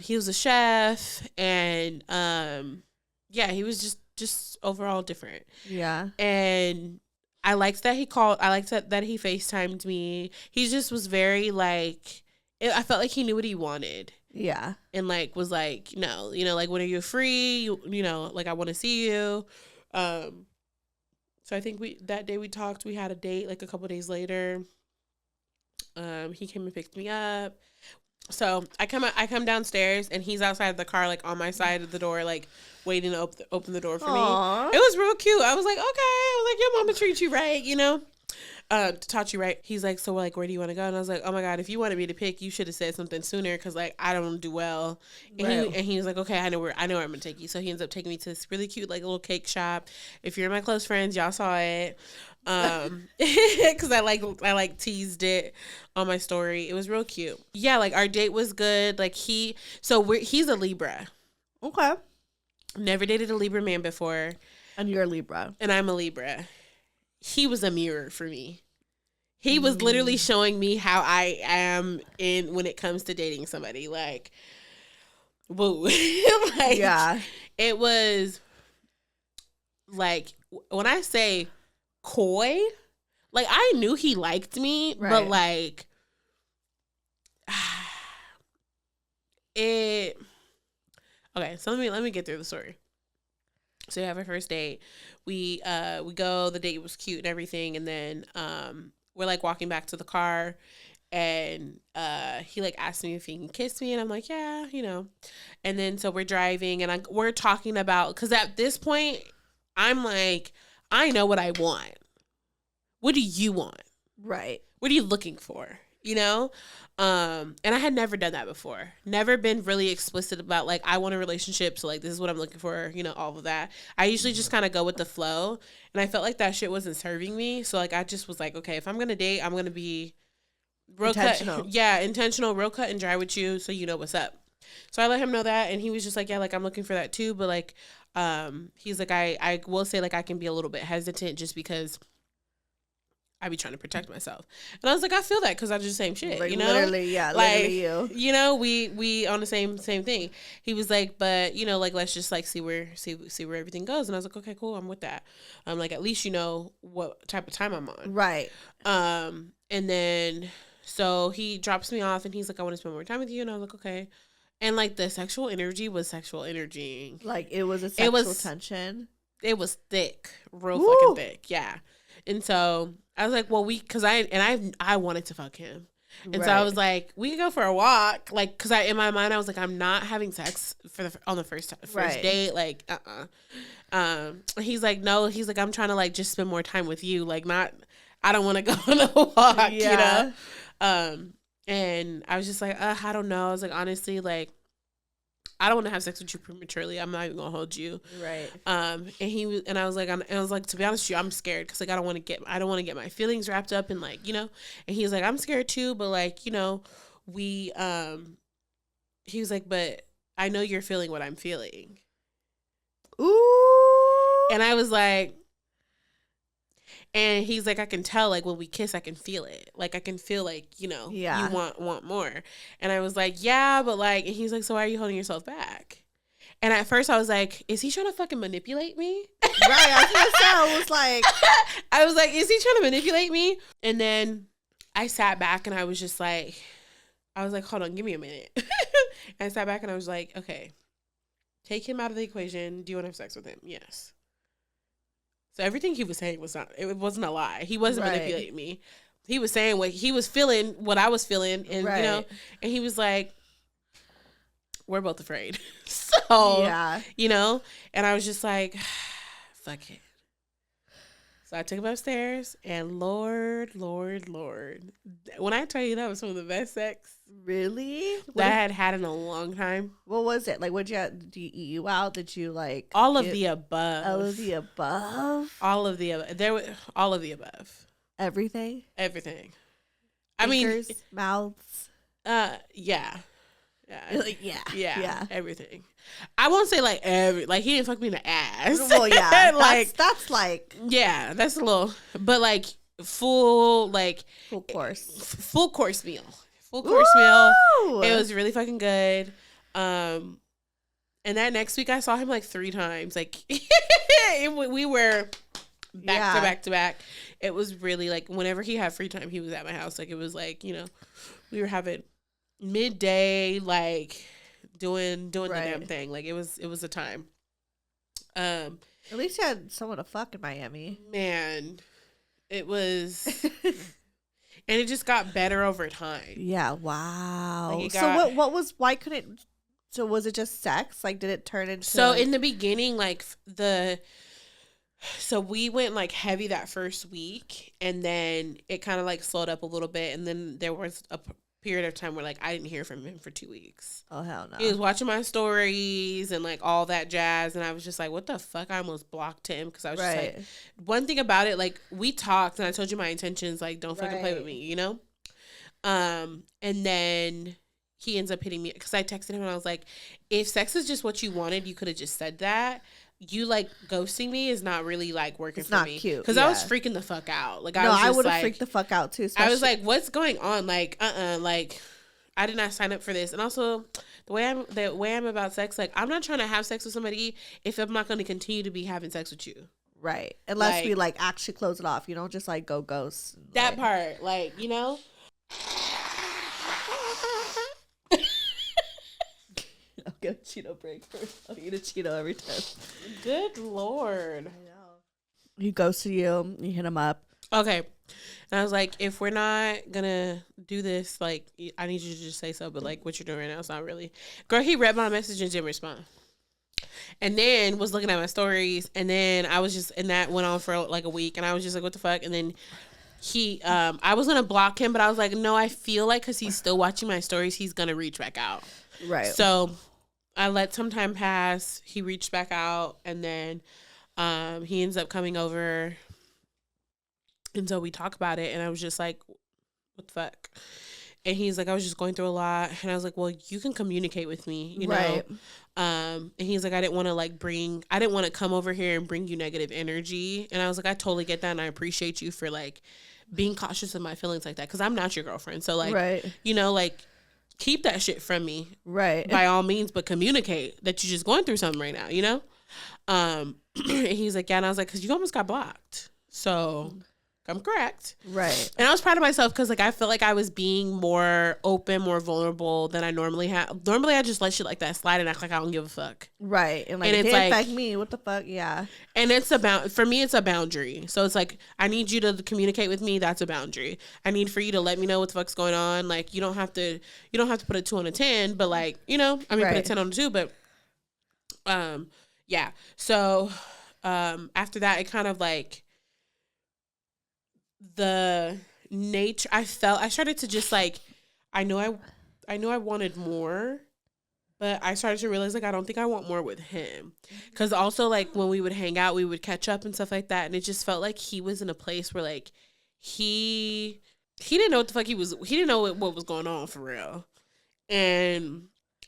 He was a chef, and yeah, he was just overall different. Yeah. And I liked that he called. I liked that he FaceTimed me. He just was very like, I felt like he knew what he wanted. Yeah. And like was like, no, like, when are you free? You know, like, I want to see you. So I think that day we talked, we had a date like a couple days later. He came and picked me up. So I come downstairs and he's outside the car, like on my side of the door, like waiting to open the door for Aww. me. It was real cute. I was like, okay. I was like, your mama treats you right, you know, taught you right. He's like, so like, where do you want to go? And I was like, oh my God, if you wanted me to pick, you should have said something sooner, because like I don't do well. And he was like, okay, I know where I'm gonna take you. So he ends up taking me to this really cute like little cake shop. If you're my close friends, y'all saw it. Because I like teased it on my story. It was real cute. Yeah, like our date was good. Like he's a Libra. Okay. Never dated a Libra man before. And you're a Libra. And I'm a Libra. He was a mirror for me. He was literally showing me how I am when it comes to dating somebody. Like, whoa. Like, yeah. It was like, when I say coy, like I knew he liked me, right. But like it. Okay, so let me get through the story. So we have our first date. We go. The date was cute and everything, and then we're like walking back to the car, and he like asked me if he can kiss me, and I'm like, yeah, you know. And then so we're driving, and we're talking about, because at this point I'm like, I know what I want. What do you want? Right. What are you looking for? You know? And I had never done that before. Never been really explicit about like, I want a relationship, so like this is what I'm looking for, you know, all of that. I usually just kind of go with the flow, and I felt like that shit wasn't serving me. So like I just was like, okay, if I'm gonna date, I'm gonna be real intentional. Intentional, real cut and dry with you, so you know what's up. So I let him know that, and he was just like, yeah, like I'm looking for that too, but like he's like, I will say like I can be a little bit hesitant just because I be trying to protect myself. And I was like, I feel that, because I do the same shit, like, you know? Literally, yeah, like, literally you. You know, we on the same thing. He was like, but, you know, like, let's just, like, see where everything goes. And I was like, okay, cool, I'm with that. I'm like, at least you know what type of time I'm on. Right. And then, so he drops me off, and he's like, I want to spend more time with you. And I was like, okay. And, like, the sexual energy was sexual energy. Like, it was a sexual tension. It was thick. Real fucking thick. Yeah. And so I was like, well, because I wanted to fuck him. And so I was like, we could go for a walk. Like, because in my mind, I was like, I'm not having sex on the first date. Like, he's like, no. He's like, I'm trying to, like, just spend more time with you. Like, I don't want to go on a walk, you know? And I was just like, I don't know. I was like, honestly, like, I don't want to have sex with you prematurely. I'm not even gonna hold you. Right. And I was like, to be honest with you, I'm scared, because like I don't want to get my feelings wrapped up in, like, you know. And he was like, I'm scared too, but like, you know, he was like, but I know you're feeling what I'm feeling. Ooh. And I was like, and he's like, I can tell, like, when we kiss, I can feel it. Like, I can feel, like, you know, you want more. And I was like, yeah, but like, and he's like, so why are you holding yourself back? And at first I was like, is he trying to fucking manipulate me? Right. I was like, is he trying to manipulate me? And then I sat back, and I was like, hold on, give me a minute. And I sat back, and I was like, okay, take him out of the equation. Do you want to have sex with him? Yes. So everything he was saying wasn't a lie. He wasn't manipulating me. He was saying what he was feeling, what I was feeling, and you know, and he was like, we're both afraid. So, yeah, you know, and I was just like, fuck it. So I took him upstairs, and Lord, when I tell you that was some of the best sex really that I had in a long time. What was it? Like, did you eat you out? Did you like all of the above? All of the above? All of the above. All of the above. Everything? Everything. Fingers, mouths. Yeah. Yeah. Like, yeah. Everything. I won't say like he didn't fuck me in the ass. Well, yeah. Like that's like, yeah, that's a little, but like full course meal. Full course meal. It was really fucking good. And that next week I saw him like 3 times. Like we were back to back. It was really like, whenever he had free time, he was at my house. Like, it was like, you know, we were having midday, like doing the damn thing. Like, it was a time. At least you had someone to fuck in Miami. Man, it was And it just got better over time. Yeah. Wow. Like so why couldn't, so was it just sex? Like, did it turn into? So in the beginning, like so we went like heavy that first week, and then it kind of like slowed up a little bit. And then there was a period of time where like I didn't hear from him for 2 weeks. Oh, hell no. He was watching my stories and like all that jazz. And I was just like, what the fuck? I almost blocked him because I was just like, one thing about it, like we talked and I told you my intentions, like don't fucking play with me, you know? And then he ends up hitting me because I texted him and I was like, if sex is just what you wanted, you could have just said that. You like ghosting me is not really like working for me. It's not cute. Because I was freaking the fuck out. Like I would have freaked the fuck out too. I was like, what's going on? Like, like I did not sign up for this. And also the way I'm about sex, like I'm not trying to have sex with somebody if I'm not going to continue to be having sex with you. Right. Unless like, we like actually close it off. You don't just like go ghost. That part, like, you know. I'll get a Cheeto break first. I'll eat a Cheeto every time. Good Lord. I know. He goes to you. You hit him up. Okay. And I was like, if we're not going to do this, like, I need you to just say so. But, like, what you're doing right now is not really. Girl, he read my message and didn't respond. And then was looking at my stories. And then I was just, and that went on for, like, a week. And I was just like, what the fuck? And then he, I was going to block him. But I was like, no, I feel like because he's still watching my stories, he's going to reach back out. Right. So I let some time pass. He reached back out, and then he ends up coming over, and so we talk about it. And I was just like, "What the fuck?" And he's like, "I was just going through a lot," and I was like, "Well, you can communicate with me, you know." And he's like, "I didn't want to come over here and bring you negative energy," and I was like, "I totally get that, and I appreciate you for like being cautious of my feelings like that because I'm not your girlfriend, so like, you know, like." Keep that shit from me. Right. By all means, but communicate that you're just going through something right now, you know? And he's like, yeah. And I was like, because you almost got blocked. So I'm correct. Right. And I was proud of myself because like I felt like I was being more open, more vulnerable than I normally have. Normally I just let shit like that slide and act like I don't give a fuck. Right. And like, it didn't affect me. What the fuck? Yeah. And it's for me, it's a boundary. So it's like, I need you to communicate with me. That's a boundary. I need for you to let me know what the fuck's going on. Like, you don't have to put a 2 on a 10, but like, you know, I mean, put a 10 on a 2, but, yeah. So, after that, it kind of like, the nature I started to just like I know I wanted more, but I started to realize like I don't think I want more with him, because also like when we would hang out we would catch up and stuff like that, and it just felt like he was in a place where like he didn't know what the fuck he didn't know what was going on for real, and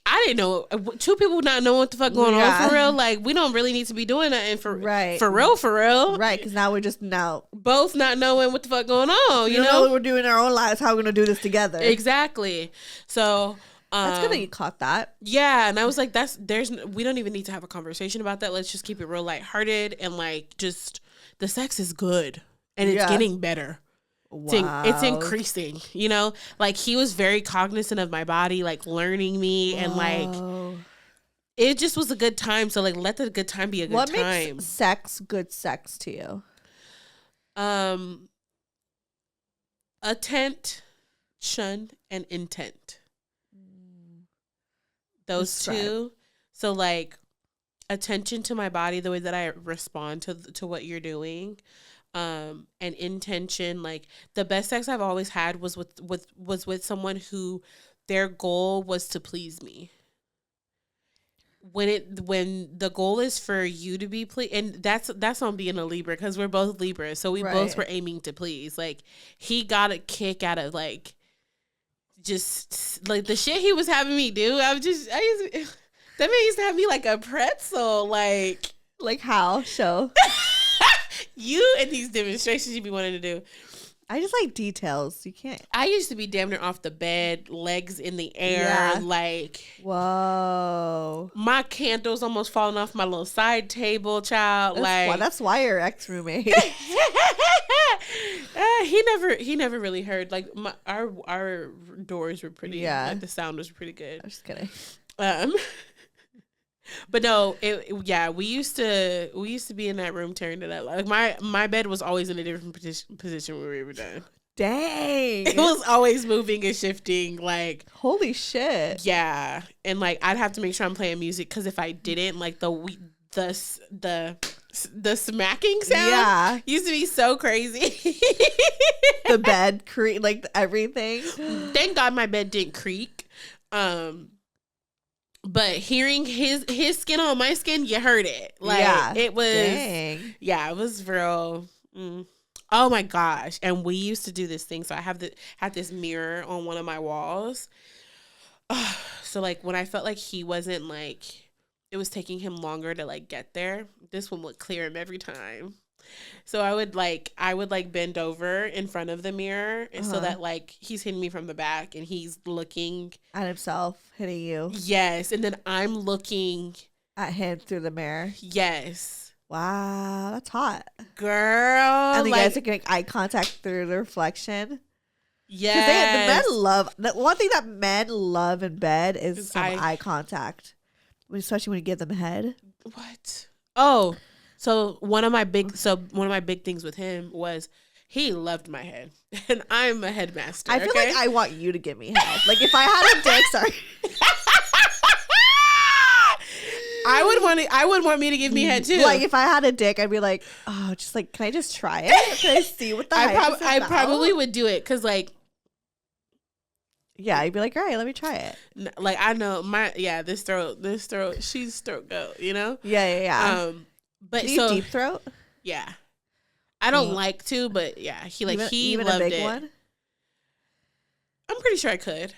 I didn't know. 2 people not knowing what the fuck going on for real. Like, we don't really need to be doing nothing for real. Right, because now we're just both not knowing what the fuck going on. You know what we're doing in our own lives. How we're gonna do this together? Exactly. So that's good that you caught that. Yeah, and I was like, we don't even need to have a conversation about that. Let's just keep it real lighthearted and like just the sex is good and it's getting better. Wow. It's increasing, you know, like he was very cognizant of my body, like learning me and like it just was a good time. So like let the good time be a good time. What makes sex good sex to you? Attention and intent. Those two. So like attention to my body, the way that I respond to what you're doing. And intention, like the best sex I've always had was with someone who their goal was to please me. When the goal is for you to be pleased, and that's on being a Libra, because we're both Libras, so we both were aiming to please. Like he got a kick out of like just like the shit he was having me do. That man used to have me like a pretzel, like how? Show. You and these demonstrations you be wanting to do. I just like details. You can't. I used to be damn near off the bed, legs in the air, like. Whoa. My candles almost falling off my little side table, child. That's why your ex-roommate. He never really heard. Like our doors were pretty. Yeah. Like, the sound was pretty good. I'm just kidding. But no, we used to be in that room tearing it up. Like my bed was always in a different position when we were done. Dang. It was always moving and shifting. Like, holy shit. Yeah. And like, I'd have to make sure I'm playing music because if I didn't, like the smacking sound used to be so crazy. The bed creak, like everything. Thank God my bed didn't creak. But hearing his skin on my skin, you heard it. Like it was, it was real. Oh my gosh. And we used to do this thing. So I had this mirror on one of my walls. So like when I felt like he wasn't like, it was taking him longer to like get there, this one would clear him every time. So I would bend over in front of the mirror so that like he's hitting me from the back and he's looking at himself hitting you. Yes. And then I'm looking at him through the mirror. Yes. Wow, that's hot. Girl. And the guys are getting eye contact through the reflection. Yeah. The men love, the one thing that men love in bed is some eye contact. Especially when you give them head. What? Oh, so one of my big things with him was he loved my head, and I'm a headmaster. I feel like I want you to give me head. Like if I had a dick, sorry. I would want me to give me head too. Like if I had a dick, I'd be like, oh, just like, can I just try it? Can I see what the I probably would do it because like. Yeah, I'd be like, all right, let me try it. Like I know this throat, she's throat goat, you know? Yeah. But do you deep throat? Yeah. I don't like to, but yeah, he even loved a big it. One? I'm pretty sure I could.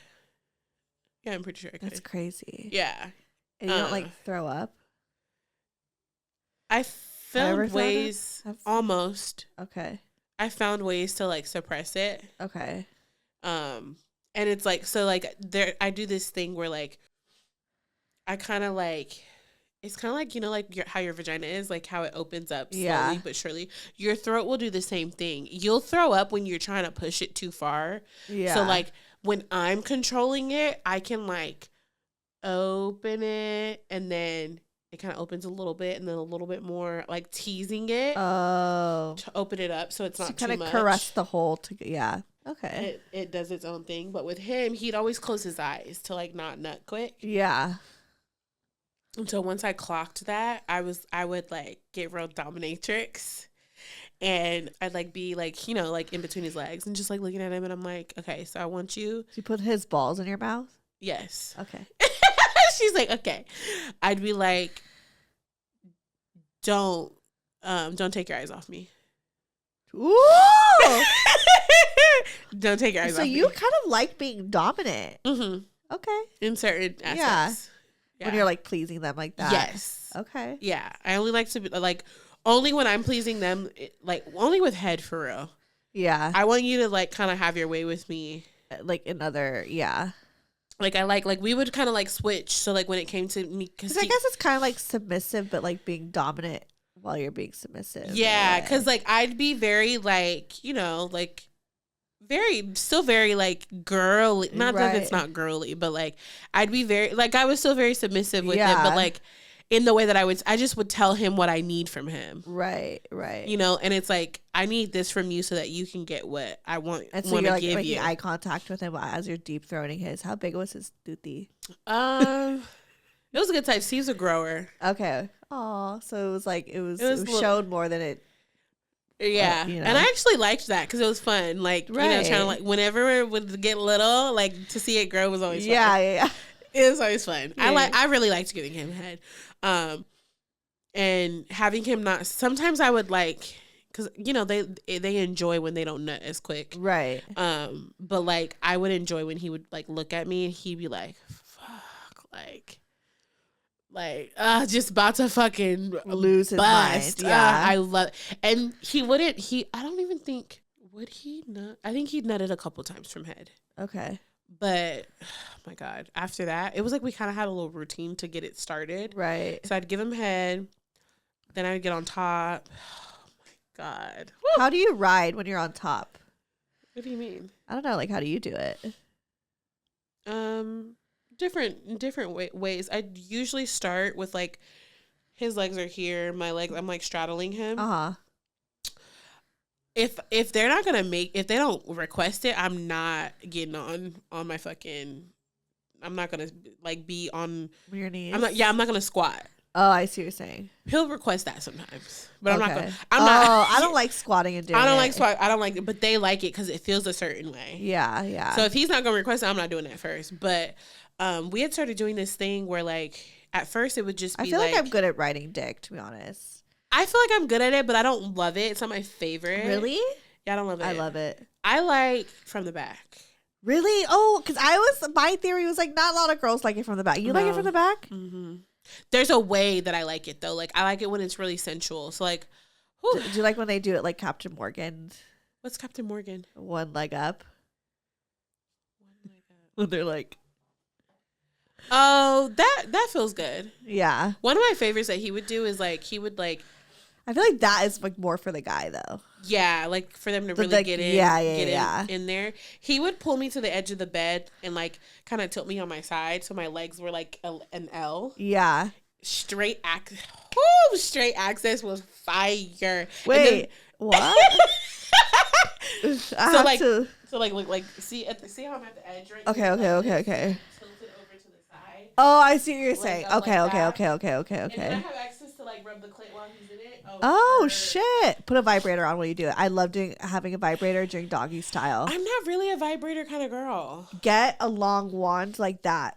Yeah, I'm pretty sure I could. That's crazy. Yeah. And you don't like throw up? I found ways almost. Okay. I found ways to like suppress it. Okay. And it's like, so like I do this thing where like, I kind of like, it's kind of like, you know, like how your vagina is, like how it opens up slowly but surely. Your throat will do the same thing. You'll throw up when you're trying to push it too far. Yeah. So like when I'm controlling it, I can like open it and then it kind of opens a little bit and then a little bit more, like teasing it. Oh. To open it up so it's not too much. Kind of caress the hole. Okay. It does its own thing. But with him, he'd always close his eyes to like not nut quick. Yeah. And so once I clocked that, I would like get real dominatrix. And I'd like be like, you know, like in between his legs and just like looking at him. And I'm like, okay, so I want you. So you put his balls in your mouth? Yes. Okay. She's like, okay. I'd be like, don't take your eyes off me. Ooh. Don't take your eyes off me. So you kind of like being dominant. Mm-hmm. Okay. In certain aspects. Yeah. When you're like pleasing them like that. Yes. Okay. Yeah. I only like to be like, only when I'm pleasing them, like only with head for real. Yeah. I want you to like kind of have your way with me. Like another, Like I like we would kind of like switch. So like when it came to me, because I guess it's kind of like submissive, but like being dominant while you're being submissive. Yeah, because like I'd be very like, you know, like still very like girly. Not that it's not girly, but like I'd be very like I was still very submissive with him, but like in the way that I just would tell him what I need from him. Right. You know, and it's like I need this from you so that you can get what I want. And so you're like making eye contact with him as you're deep throating his. How big was his dookie? It was a good size. He was a grower. Okay. Oh, so it was like it was showed more than it. Yeah, you know. And I actually liked that because it was fun. Like you know, trying to like whenever it would get little, like to see it grow was always fun. Yeah. It was always fun. Yeah. I really liked giving him head, and having him not. Sometimes I would like because you know they enjoy when they don't nut as quick, right? But like I would enjoy when he would like look at me and he'd be like, "Fuck," like just about to fucking lose his mind. Yeah, I love, and he wouldn't. I don't even think would he nut. I think he nutted a couple times from head. Okay, but oh my god, after that, it was like we kind of had a little routine to get it started. Right. So I'd give him head, then I'd get on top. Oh my god, how do you ride when you're on top? What do you mean? I don't know. Like, how do you do it? Different ways. I usually start with like his legs are here, my legs. I'm like straddling him. if they're not gonna if they don't request it, I'm not getting on my fucking. I'm not gonna like be on your knees. I'm not gonna squat. Oh, I see what you're saying. He'll request that sometimes, but okay. I'm not gonna. I don't like squatting and doing it. I don't like squat. I don't like it, but they like it because it feels a certain way. Yeah, yeah. So if he's not gonna request it, I'm not doing that first. But we had started doing this thing where like at first it would just be. I feel like I'm good at riding dick, to be honest. I feel like I'm good at it, but I don't love it. It's not my favorite. Really? Yeah, I don't love it. I love it. I like from the back. Really? Oh, because my theory was like not a lot of girls like it from the back. You like it from the back? Mm-hmm. There's a way that I like it though. Like I like it when it's really sensual. So like, do you like when they do it like Captain Morgan? What's Captain Morgan? One leg up. When they're like, oh, that feels good. Yeah. One of my favorites that he would do is like he would like. I feel like that is like more for the guy though. Yeah, like for them to really get in there. He would pull me to the edge of the bed and like kind of tilt me on my side so my legs were like an L. Yeah. Straight access was fire. Wait, what? So like see how I'm at the edge right Okay. Tilted over to the side. Oh, I see what you're saying. Okay. And then I have access to like rub the clit while he's in it. Oh shit! Put a vibrator on when you do it. I love having a vibrator during doggy style. I'm not really a vibrator kind of girl. Get a long wand like that.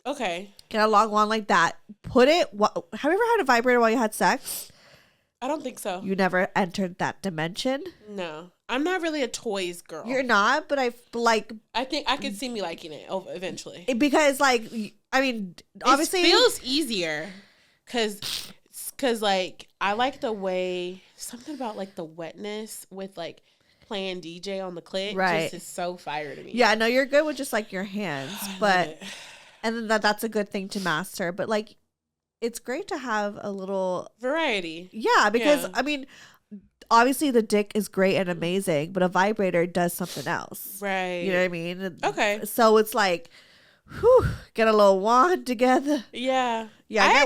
Okay. Get a long wand like that. Put it. Have you ever had a vibrator while you had sex? I don't think so. You never entered that dimension? No. I'm not really a toys girl. You're not, but I think I could see me liking it eventually. Because I mean, obviously it feels easier cuz like I like the way something about like the wetness with like playing DJ on the clit just is so fire to me. Yeah, no, you're good with just like your hands, but and then that's a good thing to master, but like it's great to have a little variety. Yeah, because I mean, obviously the dick is great and amazing, but a vibrator does something else. Right. You know what I mean? Okay. So it's like, whew, get a little wand together. Yeah. Yeah.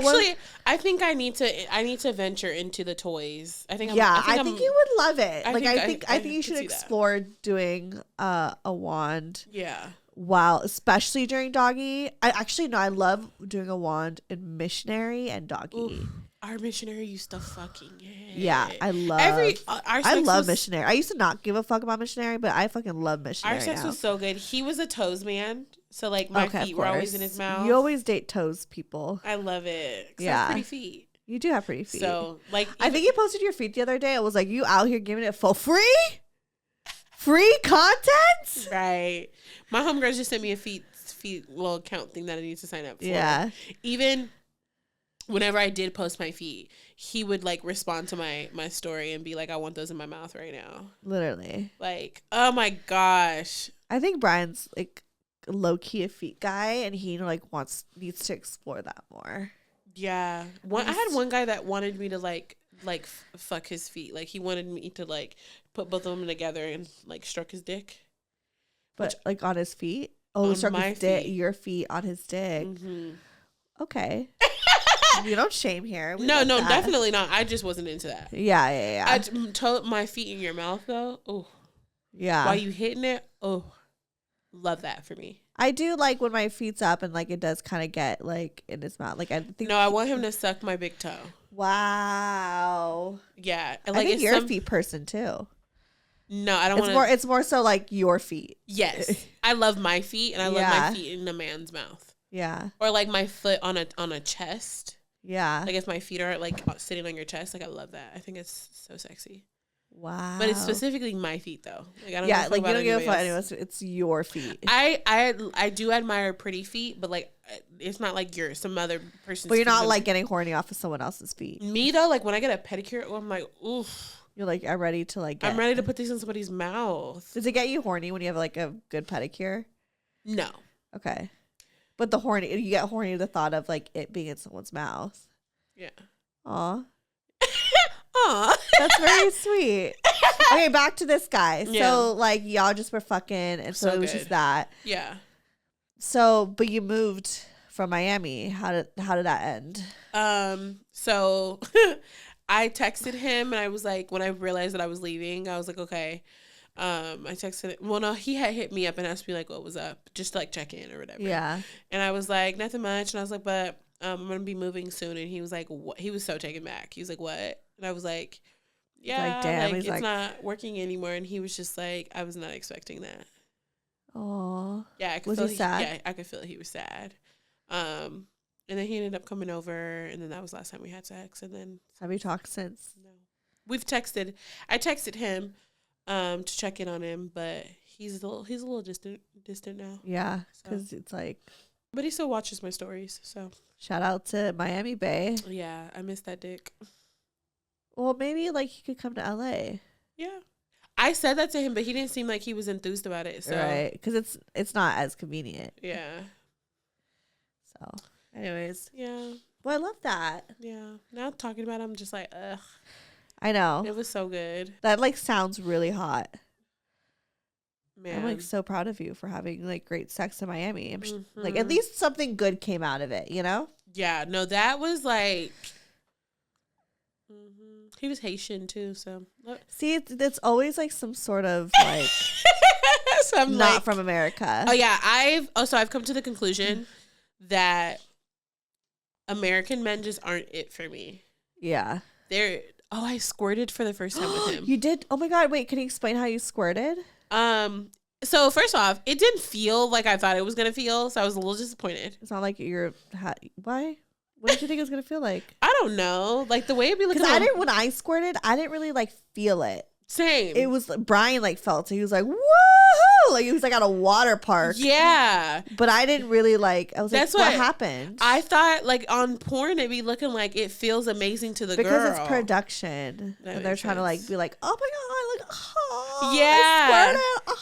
I think I need to venture into the toys. I think you would love it. I think you should explore doing a wand. Yeah. Wow, especially during doggy. I love doing a wand in missionary and doggy. Ooh, our missionary used to fucking hit. Yeah, I love missionary. I used to not give a fuck about missionary, but I fucking love missionary. Our sex was so good. He was a toes man, so like my feet were always in his mouth. You always date toes people. I love it. Yeah, I have pretty feet. You do have pretty feet. So like, I think you posted your feet the other day. I was like, you out here giving it for free? Free content? Right. My homegirls just sent me a feet little account thing that I need to sign up for. Yeah. Even whenever I did post my feet, he would like respond to my story and be like, I want those in my mouth right now. Literally. Like, oh my gosh. I think Brian's like low key a feet guy and he like needs to explore that more. Yeah. I had one guy that wanted me to like fuck his feet. Like he wanted me to like put both of them together and like struck his dick. But like on his feet? Oh, struck his dick, your feet on his dick. Mm-hmm. Okay. You don't shame here. No, definitely not. I just wasn't into that. Yeah. I told my feet in your mouth though. Oh. Yeah. While you hitting it, oh, love that for me. I do like when my feet's up and like it does kind of get like in his mouth. Like I think. No, I want him to suck my big toe. Wow. Yeah, and like I think you're a feet person too. No, I don't want. It's more so like your feet. Yes, I love my feet, and I love my feet in a man's mouth. Yeah. Or like my foot on a chest. Yeah. Like if my feet are like sitting on your chest, like I love that. I think it's so sexy. Wow. But it's specifically my feet though. Like I don't. Yeah, like you don't give a fuck anyway. It's your feet. I do admire pretty feet, but like it's not like you're some other person's. But you're not like getting horny off of someone else's feet. Me though, like when I get a pedicure, I'm like, oof. You're like, I'm ready to like. I'm ready to put these in somebody's mouth. Does it get you horny when you have like a good pedicure? No. Okay. But you get horny to the thought of like it being in someone's mouth. Yeah. Aw. Aw. That's very sweet. Okay, back to this guy. Yeah. So like y'all just were fucking and so it was just that. Yeah. So but you moved from Miami. How did that end? So I texted him and I was like, when I realized that I was leaving, I was like, okay. I texted, well, no, he had hit me up and asked me like, what was up? Just to like check in or whatever. Yeah. And I was like, nothing much. And I was like, but I'm going to be moving soon. And he was like, what? He was so taken back. He was like, what? And I was like, yeah, like, damn. like, it's not working anymore. And he was just like, I was not expecting that. Oh. Yeah. I could was feel he sad? Yeah, I could feel he was sad. And then he ended up coming over, and then that was last time we had sex. And then have you talked since? No, we've texted. I texted him to check in on him, but he's a little distant now. Yeah, because it's like. But he still watches my stories. So shout out to Miami Bae. Yeah, I miss that dick. Well, maybe like he could come to LA. Yeah, I said that to him, but he didn't seem like he was enthused about it. So right, because it's not as convenient. Yeah. So. Anyways. Yeah. Well, I love that. Yeah. Now talking about it, I'm just like, ugh. I know. It was so good. That like sounds really hot. Man. I'm like so proud of you for having like great sex in Miami. Like at least something good came out of it, you know? Yeah. No, that was like. He was Haitian too, so. See, it's always like some sort of like. Some not like, from America. Oh yeah, I've come to the conclusion that American men just aren't it for me. Yeah. I squirted for the first time with him. You did? Oh my God, wait, can you explain how you squirted? So first off, it didn't feel like I thought it was going to feel, so I was a little disappointed. It's not like why? What did you think it was going to feel like? I don't know. Like the way it'd be looking. Because when I squirted, I didn't really like feel it. Same. It was Brian like felt it. He was like, woohoo! Like he was like at a water park. Yeah. But I didn't really like, I was That's like, what happened? I thought like on porn it'd be looking like it feels amazing to the girl. Because it's production. And they're trying to like be like, oh my God, like, oh, I squirted.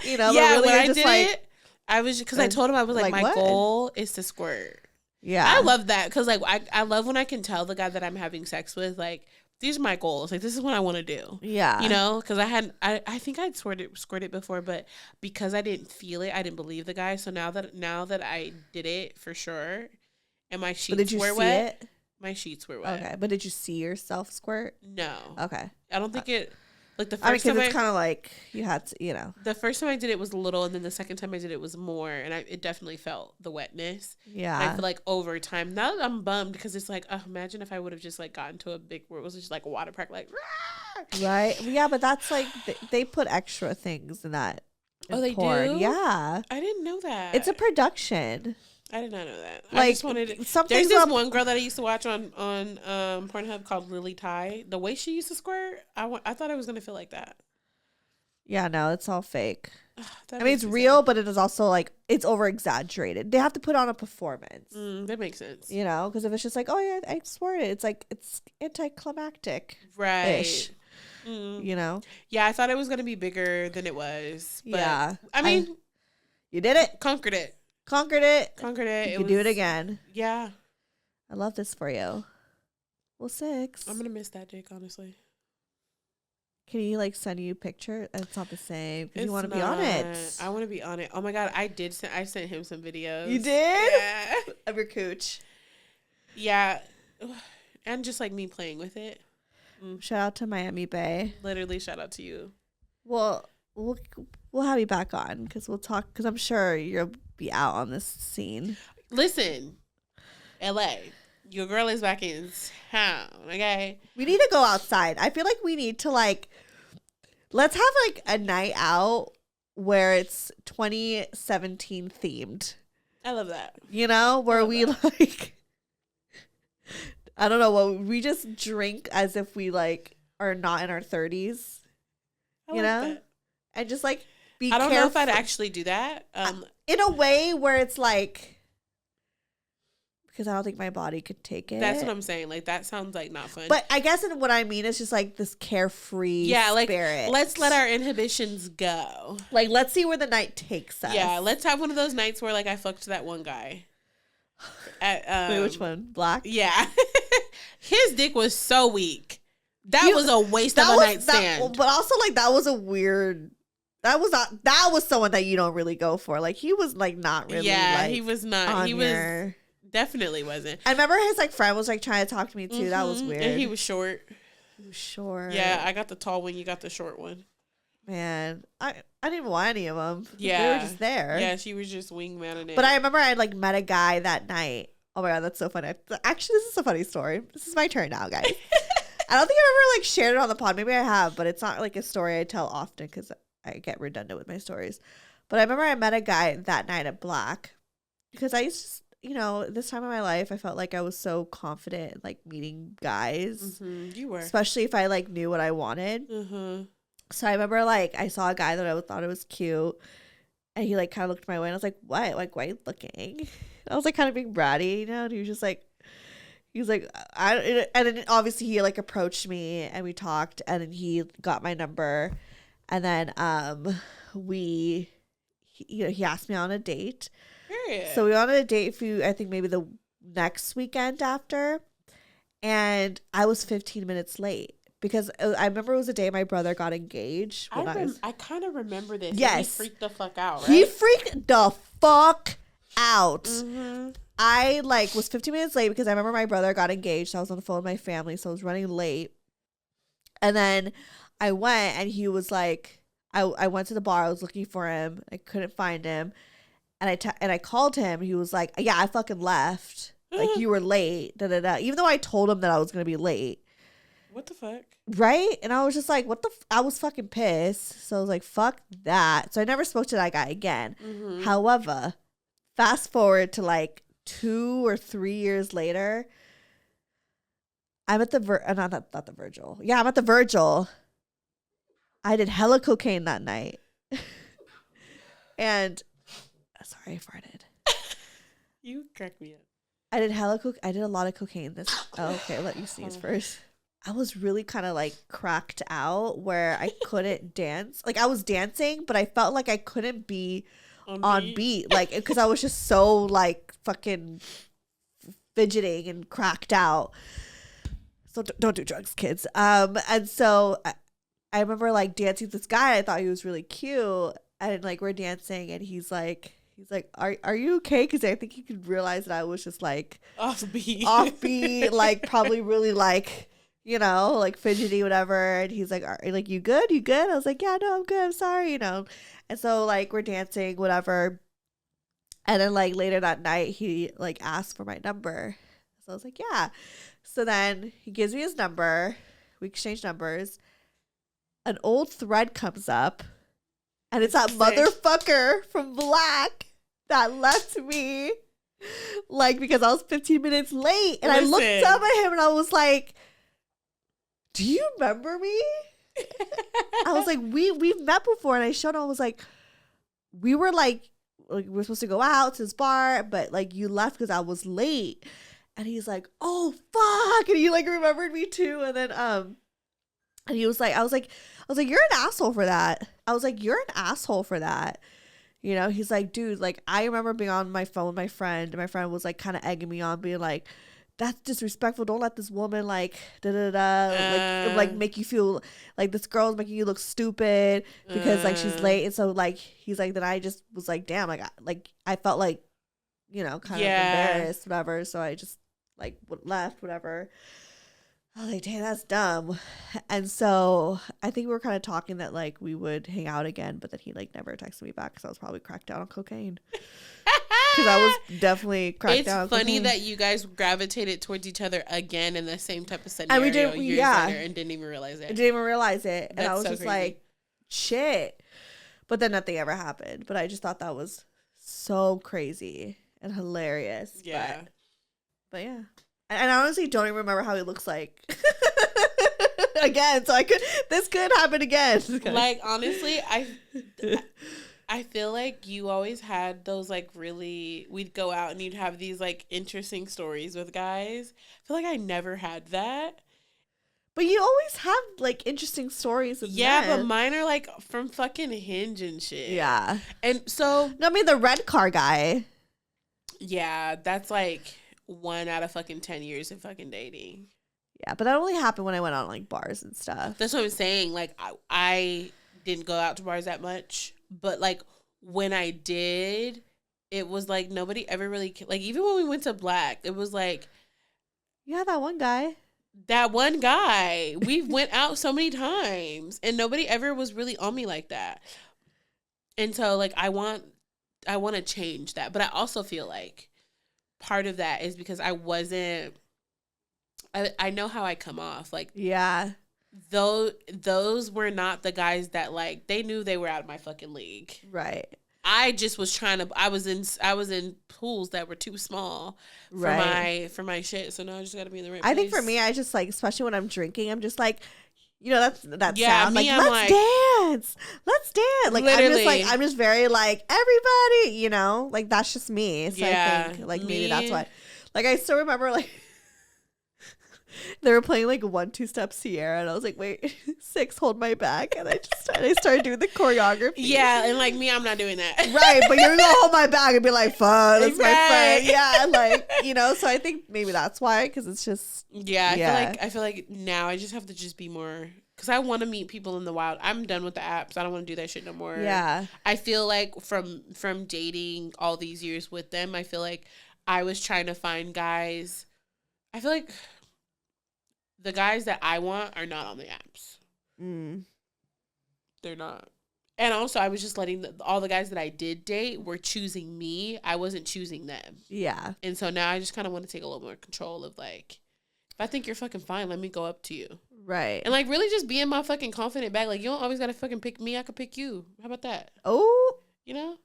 Oh. You know, yeah, really when I just did like, it, I was because I told him I was like my goal is to squirt. Yeah. I love that because like I love when I can tell the guy that I'm having sex with like these are my goals. Like, this is what I want to do. Yeah. You know, because I think I'd squirted before, but because I didn't feel it, I didn't believe the guy. So now that I did it for sure, and my sheets were wet. It? My sheets were wet. Okay. But did you see yourself squirt? No. Okay. I don't think it, like the first time. Because it's kind of like you had to, you know. The first time I did it was little, and then the second time I did it was more, and it definitely felt the wetness. Yeah. I feel like over time, now that I'm bummed because it's like, imagine if I would have just like gotten to a big, where it was just like a water park, like, rah! Right? Yeah, but that's like, they put extra things in that. Oh, they porn. do? Yeah. I didn't know that. It's a production. I did not know that. Like, I just wanted it. There's this one girl that I used to watch on Pornhub called Lily Ty. The way she used to squirt, I thought I was going to feel like that. Yeah, no, it's all fake. I mean, it's real, but it is also like, it's over exaggerated. They have to put on a performance. That makes sense. You know, because if it's just like, oh yeah, I swear it's like, it's anticlimactic. Right. You know? Yeah, I thought it was going to be bigger than it was. But yeah. I mean, you did it. Conquered it. You can do it again. Yeah. I love this for you. Well, 6. I'm going to miss that dick, honestly. Can he like send you a picture? It's not the same because you want to be on it. I want to be on it. Oh my God, I sent him some videos. You did? Yeah. Of your cooch. Yeah, and just like me playing with it. Shout out to Miami Bae. Literally, shout out to you. Well, we'll have you back on because we'll talk. Because I'm sure you'll be out on this scene. Listen, LA. Your girl is back in town, okay? We need to go outside. I feel like we need to like, let's have like a night out where it's 2017 themed. I love that. You know, where we like, I don't know, what we just drink as if we like are not in our 30s. You know? That. And just like be careful. I don't know if I'd actually do that. In a way where it's like, because I don't think my body could take it. That's what I'm saying. Like, that sounds like not fun. But I guess what I mean is just like this carefree spirit. Let's let our inhibitions go. Like, let's see where the night takes us. Yeah, let's have one of those nights where like I fucked that one guy. Wait, which one? Black? Yeah. His dick was so weak. That was a waste of a nightstand. But also like that was a weird... That was someone that you don't really go for. Like he was like not really. Yeah, like, he was not. Definitely wasn't. I remember his like friend was like trying to talk to me too. That was weird. And he was short. He was short. Yeah, I got the tall one. You got the short one. Man, I didn't want any of them. Yeah, they were just there. Yeah, she was just wingmanning it. But I remember I like met a guy that night. Oh my god, that's so funny. Actually, this is a funny story. This is my turn now, guys. I don't think I've ever like shared it on the pod. Maybe I have, but it's not like a story I tell often because I get redundant with my stories. But I remember I met a guy that night at Black because I used to, this time of my life, I felt like I was so confident in, like, meeting guys. You were. Especially if I, like, knew what I wanted. So I remember, like, I saw a guy that I thought it was cute. And he, like, kind of looked my way. And I was like, what? Like, why are you looking? And I was, like, kind of being bratty, And he was just, like, and then obviously he, like, approached me. And we talked. And then he got my number. And then he asked me on a date. Period. So we went on a date for, I think, maybe the next weekend after. And I was 15 minutes late. Because I remember it was the day my brother got engaged. I kind of remember this. Yes. He freaked the fuck out, right? He freaked the fuck out. I, like, was 15 minutes late because I remember my brother got engaged. So I was on the phone with my family. So I was running late. And then I went and he was like, I went to the bar. I was looking for him. I couldn't find him. And I called him. He was like, yeah, I fucking left. Like, you were late. Da, da, da. Even though I told him that I was going to be late. What the fuck? Right? And I was just like, I was fucking pissed. So I was like, fuck that. So I never spoke to that guy again. However, fast forward to like 2 or 3 years later, I'm at the not the Virgil. Yeah, I'm at the Virgil. I did hella cocaine that night. And sorry, I farted. You cracked me up. I did a lot of cocaine okay, I'll let you sneeze first. I was really kind of like cracked out where I couldn't dance. Like, I was dancing, but I felt like I couldn't be on beat. Like, because I was just so like fucking fidgeting and cracked out. So don't do drugs, kids. And so I remember like dancing with this guy. I thought he was really cute. And like we're dancing and he's like, are you okay? Because I think he could realize that I was just like offbeat, like probably really like, like fidgety, whatever. And he's like, like, you good? You good? I was like, yeah, no, I'm good. I'm sorry, And so like we're dancing, whatever. And then like later that night, he like asked for my number. So I was like, yeah. So then he gives me his number. We exchange numbers. An old thread comes up. And it's that motherfucker from Black that left me, like, because I was 15 minutes late. And I looked up at him and I was like, do you remember me? I was like, we've met before. And I showed him, I was like, we were supposed to go out to this bar, but like you left because I was late. And he's like, oh, fuck. And he like remembered me too. And then, and he was like, I was like, you're an asshole for that. I was like, you're an asshole for that. He's like, dude, like, I remember being on my phone with my friend. And my friend was like kind of egging me on, being like, that's disrespectful. Don't let this woman like, like make you feel like this girl's making you look stupid because like she's late. And so like, he's like, then I just was like, damn, like I felt like, kind of embarrassed, whatever. So I just like left, whatever. I was like, damn, that's dumb. And so I think we were kind of talking that like we would hang out again, but then he like never texted me back because I was probably cracked out on cocaine. Because I was definitely cracked out on cocaine. It's funny that you guys gravitated towards each other again in the same type of scenario and we did, years later and didn't even realize it. And I was so just crazy. Like, shit. But then nothing ever happened. But I just thought that was so crazy and hilarious. Yeah. But yeah. And I honestly don't even remember how he looks like. Again, so this could happen again. Like, honestly, I feel like you always had those, like, really, we'd go out and you'd have these, like, interesting stories with guys. I feel like I never had that. But you always have, like, interesting stories with men. But mine are, like, from fucking Hinge and shit. Yeah. And so. No, I mean, the red car guy. Yeah, that's, like, 1 out of fucking 10 years of fucking dating. Yeah, but that only happened when I went on like bars and stuff. That's what I'm saying. Like I didn't go out to bars that much, but like when I did, it was like nobody ever really like, even when we went to Black, it was like, yeah, that one guy. We went out so many times and nobody ever was really on me like that. And so like I want to change that, but I also feel like part of that is because I know how I come off. Like, yeah, those were not the guys that like, they knew they were out of my fucking league. Right. I just was I was in pools that were too small for my shit. So now I just got to be in the right place. I think for me, I just like, especially when I'm drinking, I'm just like, you know, that sound like, let's dance. Like, literally. I'm just very like, everybody, you know, like that's just me. So I think like maybe that's why. Like I still remember like they were playing like 1-2 Step Sierra and I was like, wait, 6, hold my back, and I started doing the choreography. Yeah, and like me, I'm not doing that. Right, but you're gonna hold my back and be like, fuck, that's my friend. Yeah, like, you know, so I think maybe that's why, because it's just I feel like now I just have to just be more, because I want to meet people in the wild. I'm done with the apps. I don't want to do that shit no more. Yeah, I feel like from dating all these years with them, I feel like I was trying to find guys. I feel like the guys that I want are not on the apps. They're not. And also, I was just letting all the guys that I did date were choosing me. I wasn't choosing them. Yeah. And so now I just kind of want to take a little more control of like, if I think you're fucking fine, let me go up to you. Right. And like really just be in my fucking confident bag. Like, you don't always got to fucking pick me. I could pick you. How about that? Oh. You know?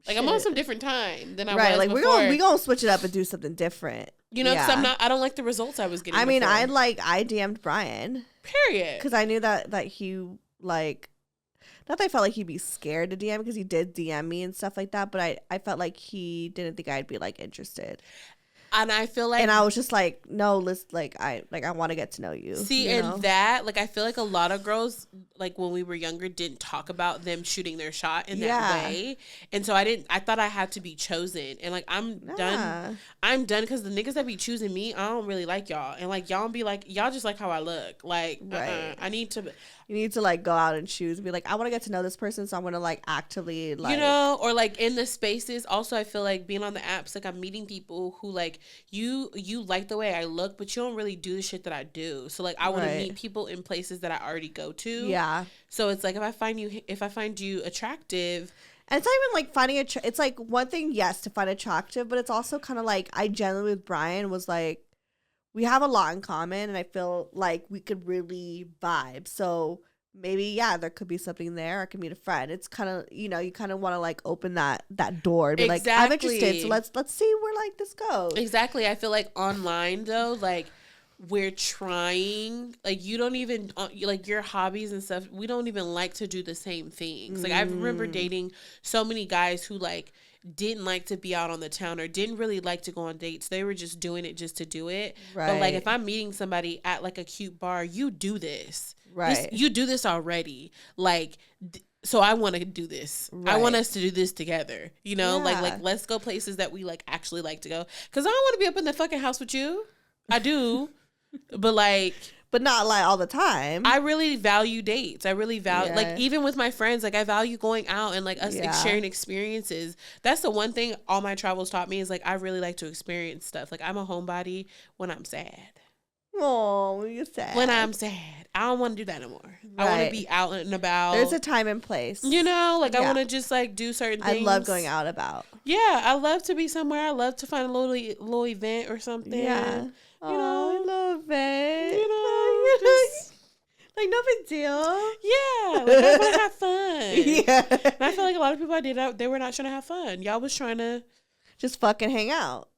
Like, shit. I'm on some different time than I was like before. We're gonna switch it up and do something different. You know, because I don't like the results I was getting. I mean, I DM'd Brian. Period. Because I knew that he, like, not that I felt like he'd be scared to DM, because he did DM me and stuff like that, but I felt like he didn't think I'd be, like, interested. And I feel like, and I was just like, no, let's I want to get to know you. See, you know? And that, like, I feel like a lot of girls, like when we were younger, didn't talk about them shooting their shot in that way. And so I thought I had to be chosen. And like, I'm done because the niggas that be choosing me, I don't really like y'all. And like, y'all be like, y'all just like how I look. Like, you need to like go out and choose and be like, I want to get to know this person, so I'm gonna like actively like, you know, or like in the spaces. Also, I feel like being on the apps, like I'm meeting people who like you like the way I look, but you don't really do the shit that I do. So like I want to meet people in places that I already go to. Yeah. So it's like if I find you attractive. And it's not even like finding it's like one thing, yes, to find attractive, but it's also kind of like, I generally with Brian was like, we have a lot in common, and I feel like we could really vibe. So maybe, there could be something there. I could meet a friend. It's kind of, you know, you kind of want to like open that door. Be like, I'm interested. So let's see where like this goes. Exactly. I feel like online though, like we're trying, like you don't even like your hobbies and stuff. We don't even like to do the same things. Like I remember dating so many guys who like didn't like to be out on the town or didn't really like to go on dates. They were just doing it just to do it. Right. But like if I'm meeting somebody at like a cute bar, you do this. Right. You do this already. Like so I want to do this. Right. I want us to do this together. You know, like let's go places that we like actually like to go. Cause I don't want to be up in the fucking house with you. I do. But not like all the time. I really value dates. I really value, like even with my friends, like I value going out and like us sharing experiences. That's the one thing all my travels taught me is like I really like to experience stuff. Like I'm a homebody when I'm sad. Oh, when you're sad. When I'm sad. I don't want to do that no more. Right. I want to be out and about. There's a time and place. You know, like I want to just like do certain things. I love going out about. Yeah, I love to be somewhere. I love to find a little event or something. Yeah. You know, I love it. You know, just, like no big deal. Yeah, like I want to have fun. Yeah, and I feel like a lot of people I did, they were not trying to have fun. Y'all was trying to just fucking hang out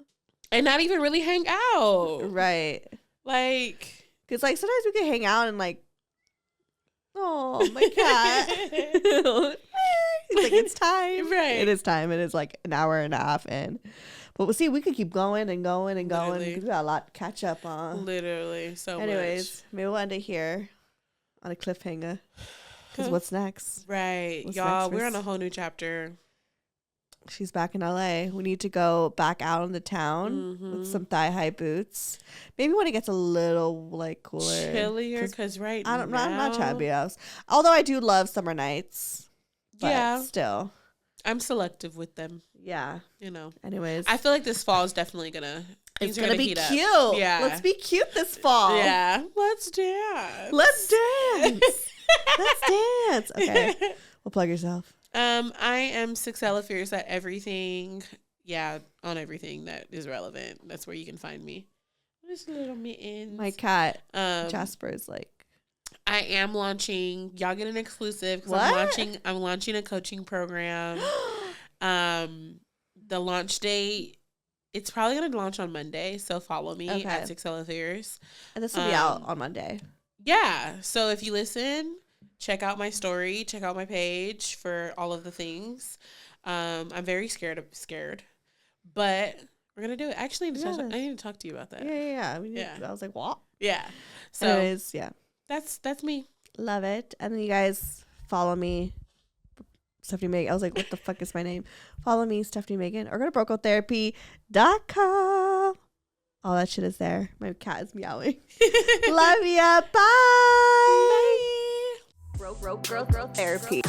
and not even really hang out. Right. Like, cause like sometimes we can hang out and like, oh my cat. It's like it's time. Right. It is time. It is like an hour and a half in. But we'll see, we could keep going and going and going. Literally. We got a lot to catch up on. Literally, so anyways, much. Maybe we'll end it here on a cliffhanger. Because what's next? Right. What's y'all, we're on a whole new chapter. She's back in LA. We need to go back out in the town with some thigh-high boots. Maybe when it gets a little like cooler. Chillier, because I'm not trying to be else. Although I do love summer nights. But still. I'm selective with them. Yeah. You know. Anyways. I feel like this fall is definitely it's gonna be cute. Yeah. Let's be cute this fall. Yeah. Let's dance. Let's dance. Let's dance. Okay. Well, plug yourself. I am Sixelaafiercee at everything. Yeah, on everything that is relevant. That's where you can find me. Just little mittens. My cat, Jasper, is like. I am launching. Y'all get an exclusive because I'm launching a coaching program. The launch date. It's probably gonna launch on Monday, so follow me at Sixelaafiercee. And this will be out on Monday. Yeah. So if you listen, check out my story, check out my page for all of the things. I'm very scared, but we're gonna do it. Actually, I need to talk to you about that. Yeah. I was like, what? Yeah. So anyways, yeah. That's me. Love it. And then you guys follow me, Stefanie Maegan. I was like, what the fuck is my name? Follow me, Stefanie Maegan, or go to brocotherapy.com. All that shit is there. My cat is meowing. Love ya. Bye. Bye. Growth therapy.